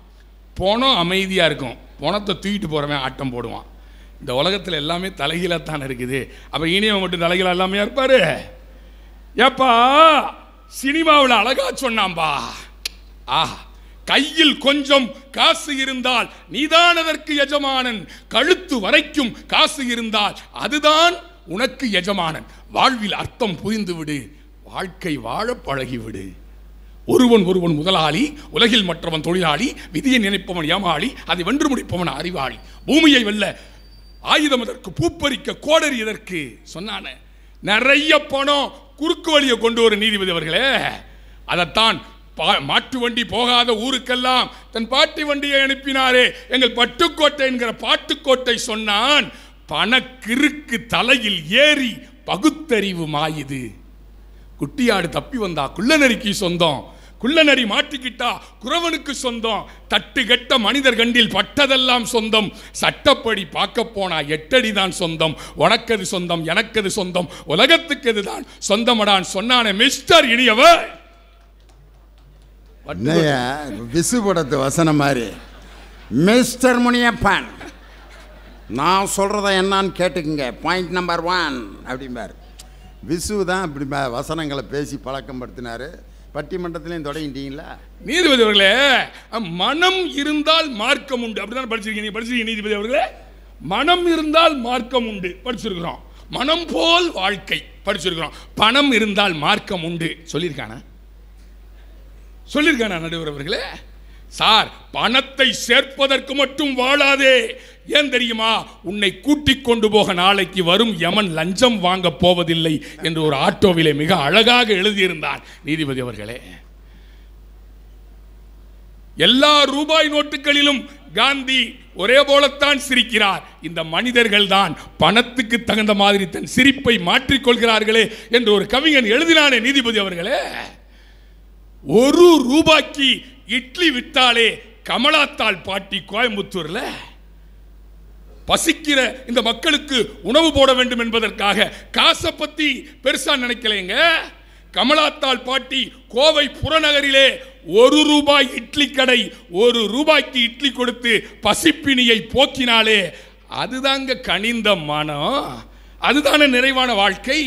B: பணம் அமைதியாக இருக்கும், பணத்தை தூக்கிட்டு போகிறவன் ஆட்டம் போடுவான். இந்த உலகத்தில் எல்லாமே தலைகீழாக தானே இருக்குது. அப்போ இனியவன் மட்டும் தலைகீழாக எல்லாமே இருப்பார். ஏப்பா சினிமாவில் அழகா சொன்னாம்பா, கையில் கொஞ்சம் காசு இருந்தால் நீதான் அதற்கு எஜமானன், கழுத்து வரைக்கும் காசு இருந்தால் அதுதான் உனக்கு எஜமானன். வாழ்வில் அர்த்தம் புரிந்துவிடு, வாழ்க்கை வாழ பழகிவிடு. ஒருவன் ஒருவன் முதலாளி, உலகில் மற்றவன் தொழிலாளி, விதியை நினைப்பவன் ஏமாளி, அதை வென்று முடிப்பவன் அறிவாளி. பூமியை வெல்ல ஆயுதம் எதற்கு, பூப்பறிக்க கோடரி எதற்கு சொன்னான. நிறைய பணம் குறுக்கு வழியை கொண்டு வரும் நீதிபதி அவர்களே. அதைத்தான் மாட்டு வண்டி போகாத ஊருக்கெல்லாம் தன் பாட்டி வண்டியை அனுப்பினாரே எங்கள் பட்டுக்கோட்டை என்கிற பாட்டுக்கோட்டை சொன்னான். பணக்கிருக்கு தலையில் ஏறி பகுத்தறிவு மாயுது. குட்டியாடு தப்பி வந்தா குள்ளநரிக்கு சொந்தம், குள்ளநரி மாட்டிக்கிட்டா குறவனுக்கு சொந்தம். தட்டு கெட்ட மனிதர் கண்டில் பட்டதெல்லாம் சொந்தம். சட்டப்படி பார்க்க போனா 8 அடி தான் சொந்தம். உனக்கது சொந்தம், எனக்கது சொந்தம், உலகத்துக்கு எதுதான் சொந்தமடான் சொன்னானே மிஸ்டர் இனியவர்.
A: விசு படத்து வசனம் மாதிரி மிஸ்டர் முனியப்பன் நான் சொல்கிறத என்னான்னு கேட்டுக்குங்க, பாயிண்ட் நம்பர் 1 அப்படிம்பார். விசு தான் இப்படி வசனங்களை பேசி பழக்கம் படுத்தினார். பட்டிமன்றத்திலையும் தொடங்கிட்டீங்களா
B: நீதிபதி அவர்களே? மனம் இருந்தால் மார்க்கம் உண்டு, அப்படிதான் படிச்சிருக்கீங்க. படிச்சிருக்கீங்க நீதிபதி அவர்களே? மனம் இருந்தால் மார்க்கம் உண்டு படிச்சிருக்கிறோம். மனம் போல் வாழ்க்கை படிச்சிருக்கிறோம். பணம் இருந்தால் மார்க்கம் உண்டு சொல்லியிருக்கானா? சொல்லியிருக்கானா நடுவர் அவர்களே? சார், பணத்தை சேர்ப்பதற்கு மட்டும் வாழாதே. ஏன் தெரியுமா? உன்னை கூட்டிக் கொண்டு போக நாளைக்கு வரும் யமன் லஞ்சம் வாங்க போவதில்லை என்று ஒரு ஆட்டோவிலே மிக அழகாக எழுதியிருந்தார் நீதிபதி அவர்களே. எல்லா ரூபாய் நோட்டுகளிலும் காந்தி ஒரே போலத்தான் சிரிக்கிறார். இந்த மனிதர்கள் தான் பணத்துக்கு தகுந்த மாதிரி தன் சிரிப்பை மாற்றிக்கொள்கிறார்களே என்று ஒரு கவிஞன் எழுதினானே நீதிபதி அவர்களே. 1 ரூபாய்க்கு இட்லி விட்டாலே கமலாத்தாள் பாட்டி கோயம்புத்தூர்ல பசிக்கிற இந்த மக்களுக்கு உணவு போட வேண்டும் என்பதற்காக காசை பத்தி பெருசா நினைக்கலைங்க. கமலாத்தாள் பாட்டி கோவை புறநகரிலே 1 ரூபாய் இட்லி கடை, 1 ரூபாய்க்கு இட்லி கொடுத்து பசிப்பினியை போக்கினாலே அதுதாங்க கனிந்த மனம், அதுதானே நிறைவான வாழ்க்கை.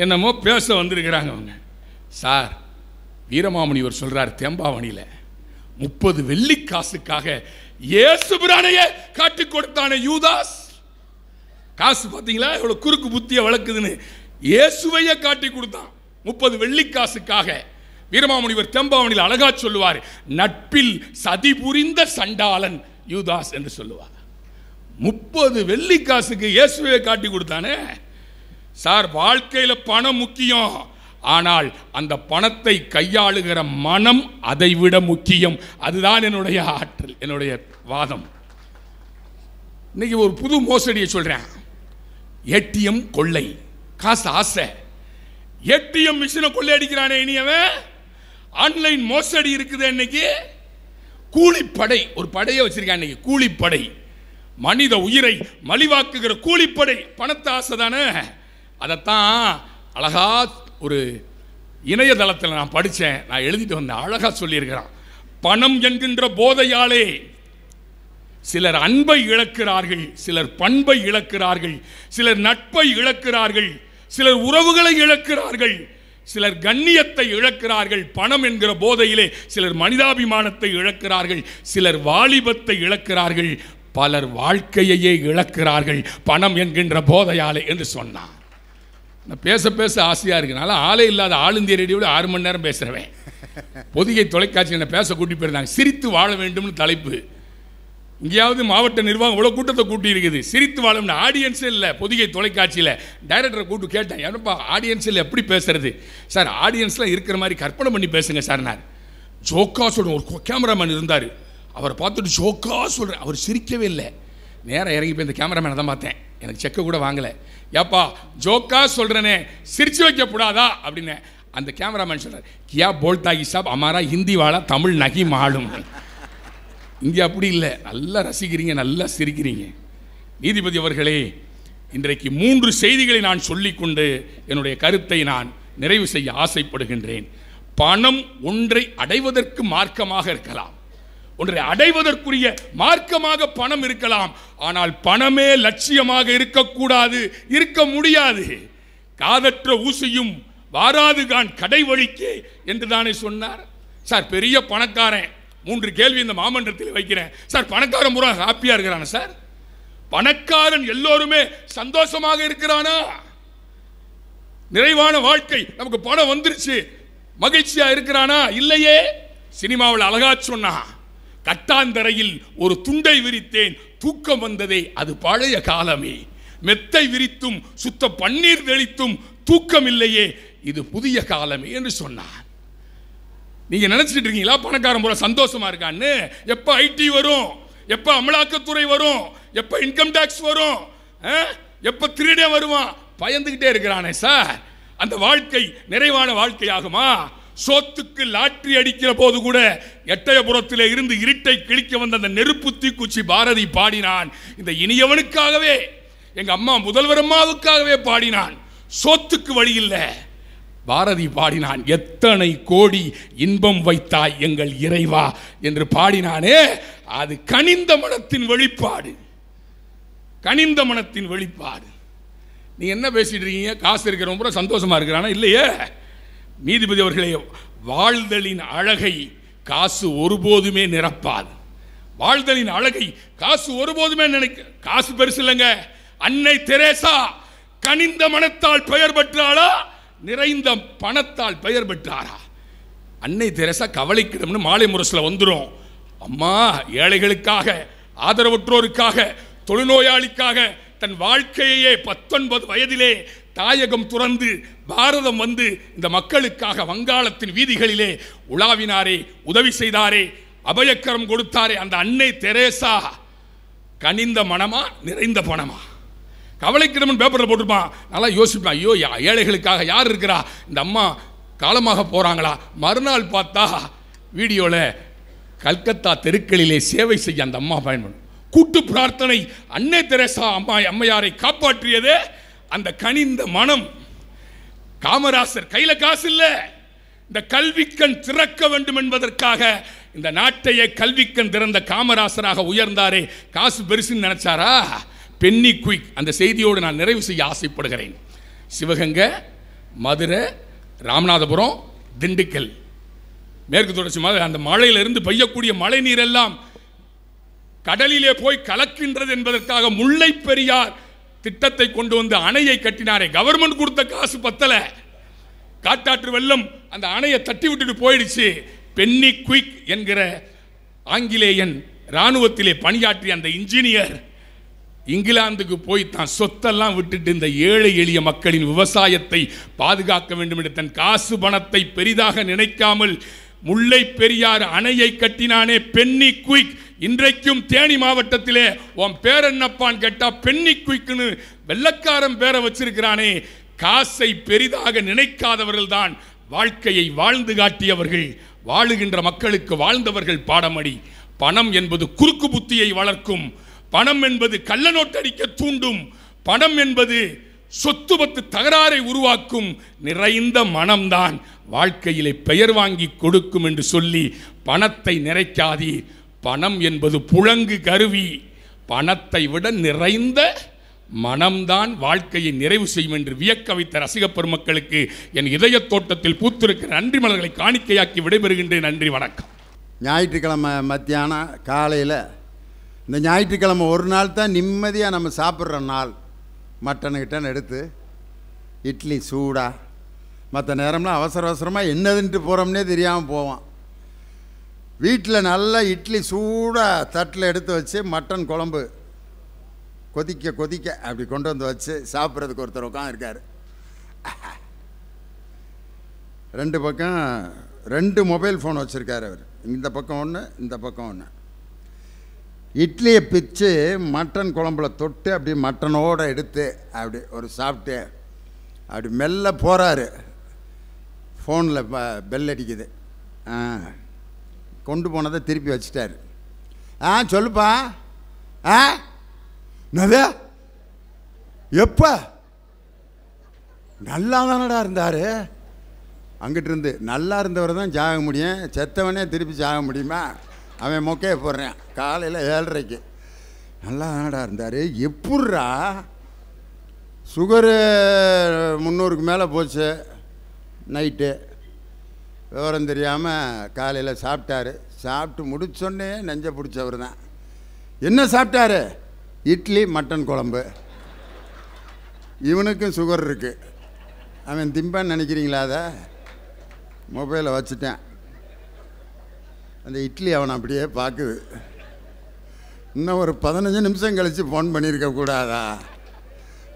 B: என்னமோ பேச வந்திருக்கிறாங்க அவங்க. சார், வீரமாமுனிவர் சொல்றார் தேம்பாவணியில் 30 வெள்ளிக்காசுக்காக இயேசு பிரானையே காட்டி கொடுத்தானே யூதாஸ். காசு பார்த்தீங்களா எவ்வளவு குறுக்கு புத்திய வளர்க்குதுன்னு? இயேசுவையே காட்டி கொடுத்தான் 30 வெள்ளிக்காசுக்காக. வீரமாமுனிவர் தேம்பாவணியில் அழகா சொல்லுவார், நட்பில் சதி புரிந்த சண்டாளன் யூதாஸ் என்று சொல்லுவார். 30 வெள்ளிக்காசுக்கு இயேசுவையே காட்டி கொடுத்தானே. சார், வாழ்க்கையில் பணம் முக்கியம், ஆனால் அந்த பணத்தை கையாளுகிற மனம் அதைவிட முக்கியம். அதுதான் என்னுடைய ஆற்றல், என்னுடைய வாதம். இன்னைக்கு ஒரு புது மோசடியை சொல்றேன். ஏடிஎம் கொள்ளை, காசு ஆசை. ஏடிஎம் மிஷினை கொள்ளை அடிக்கிறானே இனியவன். ஆன்லைன் மோசடி இருக்குது இன்னைக்கு. கூலிப்படை, ஒரு படையை வச்சிருக்கான் இன்னைக்கு, கூலிப்படை. மனித உயிரை மலிவாக்குகிற கூலிப்படை. பணத்தை ஆசை தானே. அதைத்தான் அழகா ஒரு இணையதளத்தில் நான் படித்தேன், நான் எழுதிட்டு வந்தேன். அழகா சொல்லியிருக்கிறான், பணம் என்கின்ற போதையாலே சிலர் அன்பை இழக்கிறார்கள், சிலர் பண்பை இழக்கிறார்கள், சிலர் நட்பை இழக்கிறார்கள், சிலர் உறவுகளை இழக்கிறார்கள், சிலர் கண்ணியத்தை இழக்கிறார்கள். பணம் என்கிற போதையிலே சிலர் மனிதாபிமானத்தை இழக்கிறார்கள், சிலர் வாலிபத்தை இழக்கிறார்கள், பலர் வாழ்க்கையையே இழக்கிறார்கள் பணம் என்கின்ற போதையாலே என்று சொன்னான். நான் பேச பேச ஆசையாக இருக்கனால ஆளே இல்லாத ஆல் இந்தியா ரேடியோவில் 6 மணி நேரம் பேசுகிறேன். பொதிகை தொலைக்காட்சி என்னை பேச கூட்டி போயிருந்தாங்க. சிரித்து வாழ வேண்டும்னு தலைப்பு. இங்கேயாவது மாவட்ட நிர்வாகம் இவ்வளோ கூட்டத்தை கூட்டி இருக்குது. சிரித்து வாழணும்னு ஆடியன்ஸே இல்லை. பொதிகை தொலைக்காட்சியில் டைரக்டரை கூப்பிட்டு கேட்டேன், என்னப்பா ஆடியன்ஸில் எப்படி பேசுறது சார்? ஆடியன்ஸ்லாம் இருக்கிற மாதிரி கற்பனை பண்ணி பேசுங்க சார். நான் ஜோக்கா சொல்கிறேன். ஒரு கேமராமேன் இருந்தார், அவரை பார்த்துட்டு ஜோக்கா சொல்கிறேன். அவர் சிரிக்கவே இல்லை. நேராக இறங்கி போய் இந்த கேமராமேனை தான் பார்த்தேன். எனக்கு செக்கை கூட வாங்கலை. ஏப்பா ஜோக்கா சொல்கிறேனே, சிரிச்சு வைக்கப்படாதா அப்படின்னு. அந்த கேமராமேன் சொல்றார், கியா போல்தா சாப் அமாரா ஹிந்தி வாழா தமிழ் நகி மாலும். இங்கே அப்படி இல்லை, நல்லா ரசிக்கிறீங்க, நல்லா சிரிக்கிறீங்க. நீதிபதி அவர்களே, இன்றைக்கு 3 செய்திகளை நான் சொல்லிக்கொண்டு என்னுடைய கருத்தை நான் நிறைவு செய்ய ஆசைப்படுகின்றேன். பணம் ஒன்றை அடைவதற்கு மார்க்கமாக இருக்கலாம், ஒன்றை அடைவதற்குரிய மார்க்கமாக பணம் இருக்கலாம். ஆனால் பணமே லட்சியமாக இருக்கக்கூடாது, இருக்க முடியாது. காதற்ற ஊசியும் வாராதுகான் கடை வழிக்கு என்று தானே சொன்னார். சார் பெரிய பணக்காரன், 3 கேள்வி இந்த மாமன்றத்தில் வைக்கிறேன். சார் பணக்காரன் பூரா ஹாப்பியா இருக்கிறானா? சார் பணக்காரன் எல்லோருமே சந்தோஷமாக இருக்கிறானா? நிறைவான வாழ்க்கை, நமக்கு பணம் வந்துருச்சு, மகிழ்ச்சியா இருக்கிறானா? இல்லையே. சினிமாவில் அழகா சொன்னா, கட்டாந்தரையில் ஒரு துண்டை விரித்தேன், தூக்கம் வந்ததே, அது பழைய காலமே. மெத்தை விரித்தும் சுத்த பன்னீர் தெளித்தும் தூக்கம் இல்லையே, இது புதிய காலமே என்று சொன்னார். நீங்க நினைச்சிட்டு இருக்கீங்களா பணக்காரன் போல சந்தோஷமா இருக்கான்னு? எப்ப ஐடி வரும், எப்ப அமலாக்கத்துறை வரும், எப்ப இன்கம் டாக்ஸ் வரும், எப்ப திருட வருவான், பயந்துகிட்டே இருக்கிறானே சார். அந்த வாழ்க்கை நிறைவான வாழ்க்கையாகுமா? சோத்துக்கு லாட்டரி அடிக்கிற போது கூட எட்டயபுரத்திலே இருந்து இருட்டை கிழிக்க வந்த அந்த நெருப்பு தீக்குச்சி பாரதி பாடினான். இந்த இனியவனுக்காகவே, எங்க அம்மா முதல்வர் அம்மாவுக்காகவே பாடினான். சோத்துக்கு வழி இல்லை, பாரதி பாடினான், எத்தனை கோடி இன்பம் வைத்தாய் எங்கள் இறைவா என்று பாடினானே. அது கனிந்த மனத்தின் வெளிப்பாடு, கனிந்த மனத்தின் வெளிப்பாடு. நீ என்ன பேசிட்டு இருக்கீங்க? காசு இருக்கிறவங்க கூட சந்தோஷமா இருக்கிறானா? இல்லையே. நீதிபதி அவர்களே, வாழ்தலின் அழகை காசு ஒருபோதுமே நிரப்பாது. வாழ்தலின் அழகை காசு ஒருபோதுமே காசு பெருசு இல்லைங்க. அன்னை தெரேசா கனிந்த மனத்தால் பெயர் பெற்றாளா, நிறைந்த பணத்தால் பெயர் பெற்றாரா? அன்னை தெரேசா கவலைக்கிடம்னு மாலை முரசில் வந்துடும். அம்மா ஏழைகளுக்காக, ஆதரவற்றோருக்காக, தொழுநோயாளிக்காக தன் வாழ்க்கையே 19 வயதிலே தாயகம் துறந்து பாரதம் வந்து இந்த மக்களுக்காக வங்காளத்தின் வீதிகளிலே உலாவினாரே, உதவி செய்தாரே, அபயக்கரம் கொடுத்தாரே. அந்த அன்னை தெரேசா கனிந்த மனமா, நிறைந்த பணமா? கவலைக்கிடம்னு பேப்பரில் போட்டிருப்பான். நல்லா யோசிப்பான், ஐயோ ஏழைகளுக்காக யார் இருக்கிறா, இந்த அம்மா காலமாக போகிறாங்களா? மறுநாள் பார்த்தா வீடியோவில் கல்கத்தா தெருக்களிலே சேவை செய்ய அந்த அம்மா பயன்படும். கூட்டு பிரார்த்தனை, அன்னை தெரேசா அம்மையாரை காப்பாற்றியதே அந்த கனிந்த மனம். காமராசர் கையில காசு இல்ல, இந்த கல்விக்கண் திறக்க வேண்டும் என்பதற்காக இந்த நாட்டையே கல்விக்கண் திறந்த காமராசராக உயர்ந்தாரே. காசு பெருசுன்னு நினைச்சாரா? Penney quick. அந்த செய்தியோடு நான் நிறைவு செய்ய ஆசைப்படுகிறேன். சிவகங்கை, மதுரை, ராமநாதபுரம், திண்டுக்கல், மேற்கு தொடர்ச்சி மலை, அந்த மழையிலிருந்து பெய்யக்கூடிய மழை நீர் எல்லாம் கடலிலே போய் கலக்கின்றது என்பதற்காக முல்லை பெரியார் திட்டத்தை கொண்டு வந்து அணையை கட்டினாரே. கவர்மெண்ட் கொடுத்த காசு பத்தல, காட்டாற்று வெள்ளம் அந்த அணையை தட்டி விட்டுட்டு போயிடுச்சு. பென்னி குயிக் என்கிற ஆங்கிலேயன் இராணுவத்திலே பணியாற்றிய அந்த இன்ஜினியர் இங்கிலாந்துக்கு போய் தான் சொத்தெல்லாம் விட்டுட்டு இந்த ஏழை எளிய மக்களின் விவசாயத்தை பாதுகாக்க வேண்டும் என்று தன் காசு பணத்தை பெரிதாக நினைக்காமல் முல்லை பெரியார் அணையை கட்டினானே பென்னி குயிக். இன்றைக்கும் தேனி மாவட்டத்திலே உன் பேர் என்னப்பான்னு கேட்டா பென்னி குயிக்னு வெள்ளக்காரன் பேரை வச்சிருக்கிறானே. காசை பெரிதாக நினைக்காதவர்கள் தான் வாழ்க்கையை வாழ்ந்து காட்டியவர்கள். வாழுகின்ற மக்களுக்கு வாழ்ந்தவர்கள் பாடமடி. பணம் என்பது குறுக்கு புத்தியை வளர்க்கும், பணம் என்பது கள்ள நோட்டடிக்க தூண்டும், பணம் என்பது சொத்து பத்து தகராறை உருவாக்கும். நிறைந்த மனம்தான் வாழ்க்கையிலே பெயர் வாங்கி கொடுக்கும் என்று சொல்லி பணத்தை நிறைக்காதீ. பணம் என்பது புழங்கு கருவி, பணத்தை விட நிறைந்த மனம்தான் வாழ்க்கையை நிறைவு செய்யும் என்று வியக்க வைத்த ரசிக பெருமக்களுக்கு என் இதய தோட்டத்தில் பூத்திருக்கிற நன்றி மலர்களை காணிக்கையாக்கி விடைபெறுகின்றேன். நன்றி, வணக்கம்.
A: ஞாயிற்றுக்கிழமை மத்தியானம் காலையில், இந்த ஞாயிற்றுக்கிழமை ஒரு நாள் தான் நிம்மதியாக நம்ம சாப்பிட்ற நாள். மட்டனுக்கிட்டன்னு எடுத்து இட்லி சூடாக, மற்ற நேரம்லாம் அவசர அவசரமாக என்னதுன்ட்டு போகிறோம்னே தெரியாமல் போவோம். வீட்டில் நல்லா இட்லி சூடாக தட்டில் எடுத்து வச்சு மட்டன் குழம்பு கொதிக்க கொதிக்க அப்படி கொண்டு வந்து வச்சு சாப்பிட்றதுக்கு ஒருத்தர் உட்காந்துருக்கார். 2 பக்கம் 2 மொபைல் ஃபோன் வச்சுருக்கார் அவர். இந்த பக்கம் ஒன்று, இந்த பக்கம் ஒன்று. இட்லியை பிச்சு மட்டன் குழம்புல தொட்டு அப்படி மட்டனோடு எடுத்து அப்படி ஒரு சாப்பிட்டு அப்படி மெல்ல போகிறாரு. ஃபோனில் பெல் அடிக்குது. கொண்டு போனதை திருப்பி வச்சிட்டாரு. சொல்லுப்பா. என்னது? எப்போ? நல்லா தானடா இருந்தார். அங்கிட்டு இருந்து நல்லா இருந்தவர் தான் சாக முடியும், செத்தவனே திருப்பி சாக முடியுமா? அவன் மொக்கையை போடுறான் காலையில் 7:30க்கு. நல்லா தானடா இருந்தார். எப்பட்றா? சுகரு 300க்கு மேலே போச்சு. நைட்டு விவரம் தெரியாமல் காலையில் சாப்பிட்டாரு. சாப்பிட்டு முடிச்சோடனே நெஞ்சை பிடிச்சவர் தான். என்ன சாப்பிட்டாரு? இட்லி மட்டன் குழம்பு. இவனுக்கும் சுகர் இருக்குது. அவன் திம்பான்னு நினைக்கிறீங்களா? அதை மொபைலை வச்சுட்டேன். அந்த இட்லி அவனை அப்படியே பார்க்குது. இன்னும் ஒரு 15 நிமிஷம் கழித்து ஃபோன் பண்ணியிருக்க கூடாதா?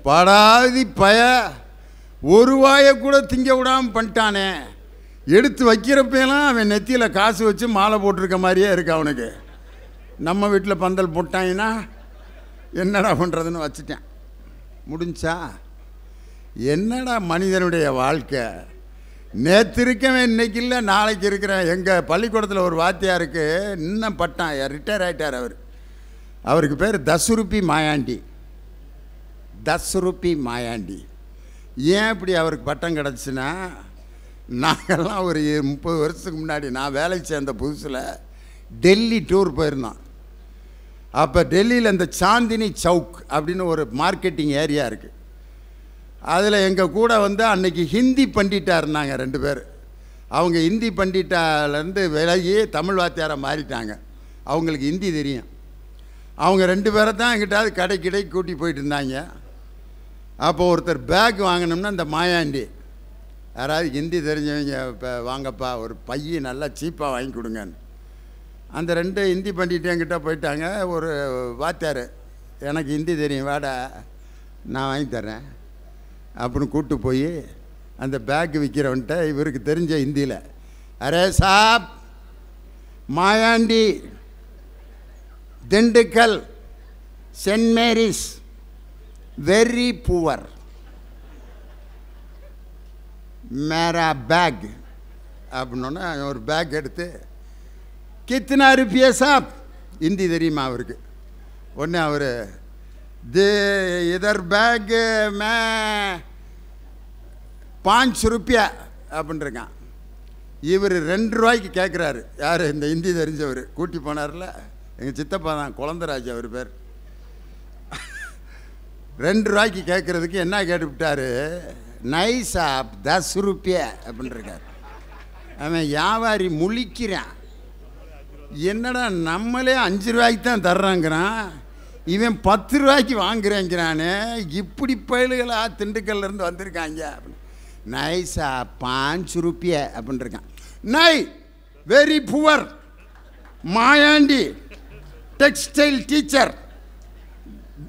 A: படாதி பய ஒரு வாயை கூட திங்க விடாமல் பண்ணிட்டானே. எடுத்து வைக்கிறப்பெல்லாம் அவன் நெத்தியில் காசு வச்சு மாலை போட்டிருக்க மாதிரியே இருக்கு அவனுக்கு. நம்ம வீட்டில் பந்தல் போட்டாங்கன்னா என்னடா பண்ணுறதுன்னு வச்சுட்டேன். முடிஞ்சா? என்னடா மனிதனுடைய வாழ்க்கை? நேற்று இருக்கவன் இன்றைக்கி இல்லை, நாளைக்கு இருக்கிறேன். எங்கள் பள்ளிக்கூடத்தில் ஒரு வாத்தியாருக்கு இன்னும் பட்டான், ரிட்டையர் ஆகிட்டார். அவருக்கு பேர் 10 ரூபி மாயாண்டி. 10 ரூபி மாயாண்டி. ஏன் இப்படி அவருக்கு பட்டம் கிடச்சின்னா, நாங்கள்லாம் ஒரு 30 வருஷத்துக்கு முன்னாடி நான் வேலைக்கு சேர்ந்த புதுசில் டெல்லி டூர் போயிருந்தோம். அப்போ டெல்லியில் இந்த சாந்தினி சவுக் அப்படின்னு ஒரு மார்க்கெட்டிங் ஏரியா இருக்குது. அதில் எங்கள் கூட அன்னைக்கு ஹிந்தி பண்டிட்டாக இருந்தாங்க 2 பேர். அவங்க ஹிந்தி பண்டிட்டாலேருந்து விலகி தமிழ் வாத்தியாரை மாறிட்டாங்க. அவங்களுக்கு ஹிந்தி தெரியும். அவங்க 2 பேரை தான் எங்கிட்டாவது கடை கூட்டி போயிட்டு இருந்தாங்க. அப்போ ஒருத்தர் பேக் வாங்கினோம்னா இந்த மாயாண்டி, யாராவது ஹிந்தி தெரிஞ்சவங்க இப்போ வாங்கப்பா ஒரு பைய நல்லா சீப்பாக வாங்கி கொடுங்கன்னு. அந்த 2 ஹிந்தி பண்டிட்டு என்கிட்ட போயிட்டாங்க. ஒரு வாத்தியார், எனக்கு ஹிந்தி தெரியும் வாடா நான் வாங்கி தர்றேன் அப்படின்னு கூப்பிட்டு போய் அந்த பேக்கு விற்கிறவன்ட்ட இவருக்கு தெரிஞ்ச ஹிந்தியில், அரே சாப் Mayandi Dindigul saint Mary's very poor மேரா பேக் அப்படின்னோன்னா ஒரு பேக் எடுத்து கித்தனா ரூபியா சாப், ஹிந்தி தெரியுமா அவருக்கு. உடனே அவர் இதர் பேக் மே 5 ரூபியா அப்படின்ட்டுருக்கான். இவர் 2 ரூபாய்க்கு கேட்குறாரு. யார்? இந்த ஹிந்தி தெரிஞ்சவர் கூட்டி போனார்ல, எங்கள் சித்தப்பா தான், குழந்தராஜ் அவர் பேர். 2 ரூபாய்க்கு கேட்குறதுக்கு என்ன கேட்டுவிட்டார்? நைஸ் ஆப் 10 ரூபியா அப்படின்ட்டுருக்கார். அவன் வியாபாரி முழிக்கிறான். என்னடா நம்மளே 5 ரூபாய்க்கு தான் தர்றாங்கிறான், இவன் 10 ரூபாய்க்கு வாங்குறேங்கிறானே. இப்படி பயலுகளா திண்டுக்கல்லேருந்து வந்திருக்காங்க. நைஸா 5 ரூபியா அப்படின்ட்டுருக்கான். நை very poor Mayandi textile teacher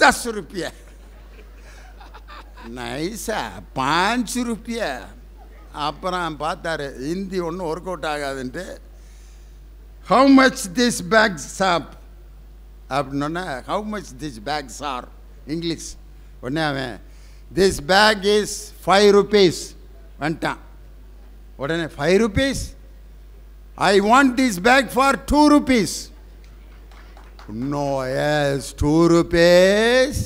A: 10 ரூபியா. நைஸா 5 ரூபியா. அப்புறம் பார்த்தாரு ஹிந்தி ஒன்றும் ஒர்க் அவுட் ஆகாதுன்ட்டு, ஹவு மச் திஸ் பேக்ஸ் ஆப் அப்படின்னோடனே, how much this bags are English. உடனே அவன் திஸ் பேக் இஸ் 5 rupees வந்துட்டான். உடனே 5 rupees, I want this bag for 2 rupees. No yes 2 rupees.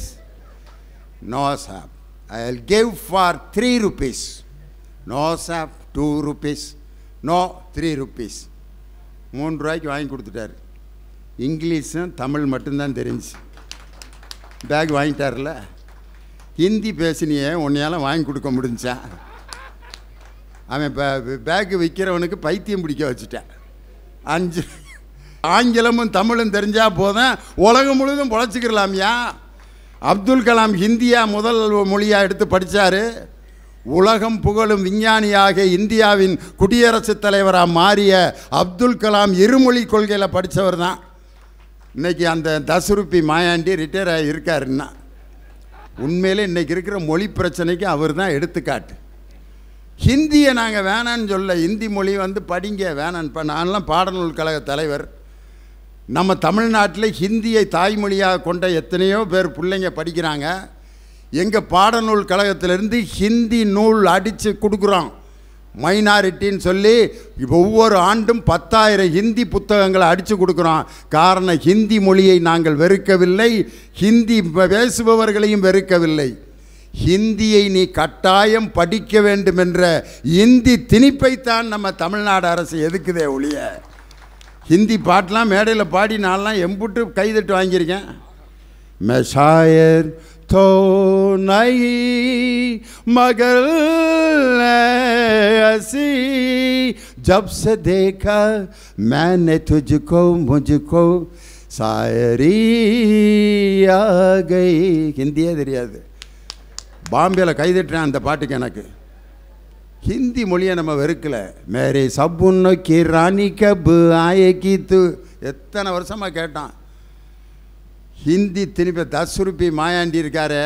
A: No சாப், I will give for 3 rupees. No சாப் 2 rupees. No 3 rupees. 3 ரூபாய்க்கு வாங்கி கொடுத்துட்டார். இங்கிலீஷும் தமிழ் மட்டும்தான் தெரிஞ்சு. பேக் வாங்கிட்டார்ல. ஹிந்தி பேசினியே உன்னையால் வாங்கி கொடுக்க முடிஞ்சா? அவன் பேக்கு விற்கிறவனுக்கு பைத்தியம் பிடிக்க வச்சுட்டான். 5 ஆங்கிலமும் தமிழும் தெரிஞ்சால் போதும் உலகம் முழுவதும் பொழைச்சிக்கிறலாமியா. அப்துல் கலாம் ஹிந்தியா முதல் மொழியாக எடுத்து படித்தார். உலகம் புகழும் விஞ்ஞானியாக இந்தியாவின் குடியரசுத் தலைவராக மாறிய அப்துல் கலாம் இருமொழி கொள்கையில் படித்தவர் தான். இன்றைக்கி அந்த 10 ரூபி மாயாண்டி ரிட்டையர் ஆகி இருக்காருன்னா, உண்மையிலே இன்றைக்கி இருக்கிற மொழி பிரச்சனைக்கு அவர் தான் எடுத்துக்காட்டு. ஹிந்தியை நாங்கள் வேணான்னு சொல்ல, ஹிந்தி மொழி படிங்க வேணான்னு. இப்போ நான்லாம் பாடநூல் கழக தலைவர். நம்ம தமிழ்நாட்டில் ஹிந்தியை தாய்மொழியாக கொண்ட எத்தனையோ பேர் பிள்ளைங்க படிக்கிறாங்க. எங்கள் பாடநூல் கழகத்திலேருந்து ஹிந்தி நூல் அடித்து கொடுக்குறோம். மைனாரிட்டின்னு சொல்லி ஒவ்வொரு ஆண்டும் 10,000 ஹிந்தி புத்தகங்களை அடித்து கொடுக்குறோம். காரணம், ஹிந்தி மொழியை நாங்கள் வெறுக்கவில்லை, ஹிந்தி பேசுபவர்களையும் வெறுக்கவில்லை. ஹிந்தியை நீ கட்டாயம் படிக்க வேண்டும் என்ற ஹிந்தி திணிப்பைத்தான் நம்ம தமிழ்நாடு அரசு எதுக்குதே ஒழிய, ஹிந்தி பாட்டெலாம் மேடையில் பாடி நான்லாம் எம்புட்டு கைதட்டு வாங்கியிருக்கேன். मैं शायर तो नहीं मगर ऐसी जब से देखा मैंने तुझको मुझको शायरी आ गई. ஹிந்தியே தெரியாது, பாம்பேயில் கைதட்டுறேன் அந்த பாட்டுக்கு. எனக்கு ஹிந்தி மொழியை நம்ம வெறுக்கலை. மேரே சப்புன்னு கி ராணி கப் ஆயே கீத்து எத்தனை வருஷமாக கேட்டான். ஹிந்தி திருப்பி 10 ரூபி மாயாண்டி இருக்காரு,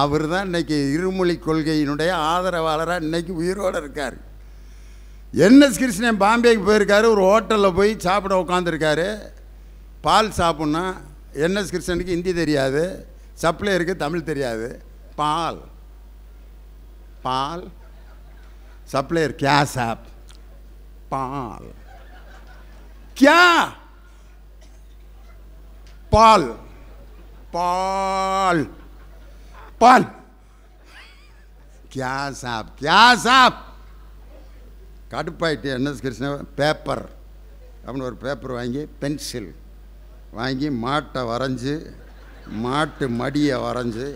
A: அவர் தான் இன்றைக்கி இருமொழி கொள்கையினுடைய ஆதரவாளராக இன்றைக்கி உயிரோடு இருக்கார். என்எஸ் கிருஷ்ணன் பாம்பேக்கு போயிருக்காரு, ஒரு ஹோட்டலில் போய் சாப்பிட உட்காந்துருக்காரு. பால் சாப்பிட்னா என்எஸ் கிருஷ்ணனுக்கு ஹிந்தி தெரியாது, சப்ளையருக்கு தமிழ் தெரியாது. பால் பால் சப்ளையர் क्या साहब பால் क्या பால் பால் பால் क्या साहब கடுப்பாயிட்டு என்எஸ் கிருஷ்ணன் பேப்பர் அப்படின்னு ஒரு பேப்பர் வாங்கி பென்சில் வாங்கி மாட்டை வரைஞ்சி மாட்டு மடியை வரைஞ்சி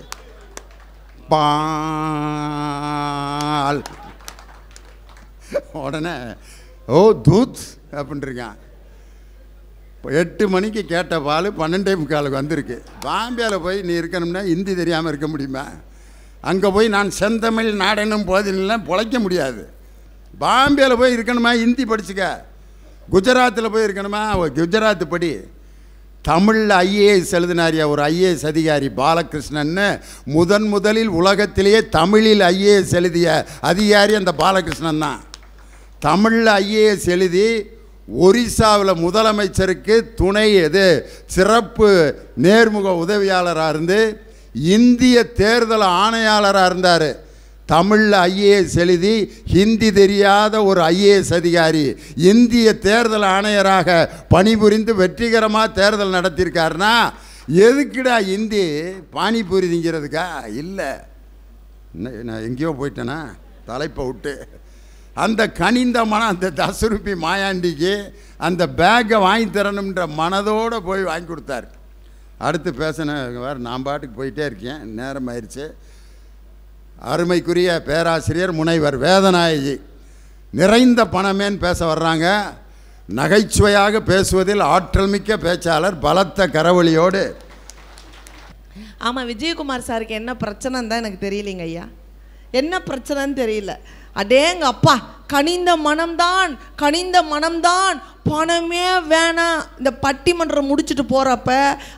A: பால் உடனே ஓ தூத் அப்படின்ட்டுருக்கான். 8 மணிக்கு கேட்ட பால் 12:45 வந்திருக்கு. பாம்பேயில் போய் நீ இருக்கணும்னா ஹிந்தி தெரியாமல் இருக்க முடியுமா? அங்கே போய் நான் செந்தமிழ் நாடனும் போதிலாம் பொழைக்க முடியாது. பாம்பேயில் போய் இருக்கணுமா ஹிந்தி படிச்சுக்க, குஜராத்தில் போய் இருக்கணுமா குஜராத்து படி. தமிழில் ஐஏஎஸ் எழுதினாரியா ஒரு ஐஏஎஸ் அதிகாரி பாலகிருஷ்ணன்னு, முதலில் உலகத்திலேயே தமிழில் ஐஏஎஸ் எழுதிய அதிகாரி அந்த பாலகிருஷ்ணன் தான். தமிழில் ஐஏஎஸ் எழுதி ஒரிசாவில் முதலமைச்சருக்கு துணை சிறப்பு நேர்முக உதவியாளராக இருந்து இந்திய தேர்தல் ஆணையாளராக இருந்தார். தமிழில் ஐஏஎஸ் எழுதி ஹிந்தி தெரியாத ஒரு ஐஏஎஸ் அதிகாரி இந்திய தேர்தல் ஆணையராக பணிபுரிந்து வெற்றிகரமாக தேர்தல் நடத்தியிருக்காருன்னா எதுக்குடா ஹிந்தி? பானிபூரி திங்கிறதுக்கா? இல்லை, நான் எங்கேயோ போயிட்டேன்னா தலைப்பை விட்டு. அந்த கனிந்த மனம் அந்த 10 ரூபி மாயாண்டிக்கு அந்த பேக்கை வாங்கி தரணுன்ற மனதோடு போய் வாங்கி கொடுத்தார். அடுத்து பேசினேன் வேறு, நான் பாட்டுக்கு போயிட்டே இருக்கேன், நேரம் ஆயிடுச்சு. அருமைக்குரிய பேராசிரியர் முனைவர் வேதநாயகி நிறைந்த பணமேன்னு பேச வர்றாங்க. நகைச்சுவையாக பேசுவதில் ஆற்றல் மிக்க பேச்சாளர், பலத்த கரவொலியோடு.
C: ஆமாம், விஜயகுமார் சாருக்கு என்ன பிரச்சனைன்னு தான் எனக்கு தெரியலைங்க ஐயா, என்ன பிரச்சனைன்னு தெரியல. அடேங்க அப்பா, கனிந்த மனம்தான் பணமே வேணாம். இந்த பட்டிமன்றம் முடிச்சுட்டு போகிறப்ப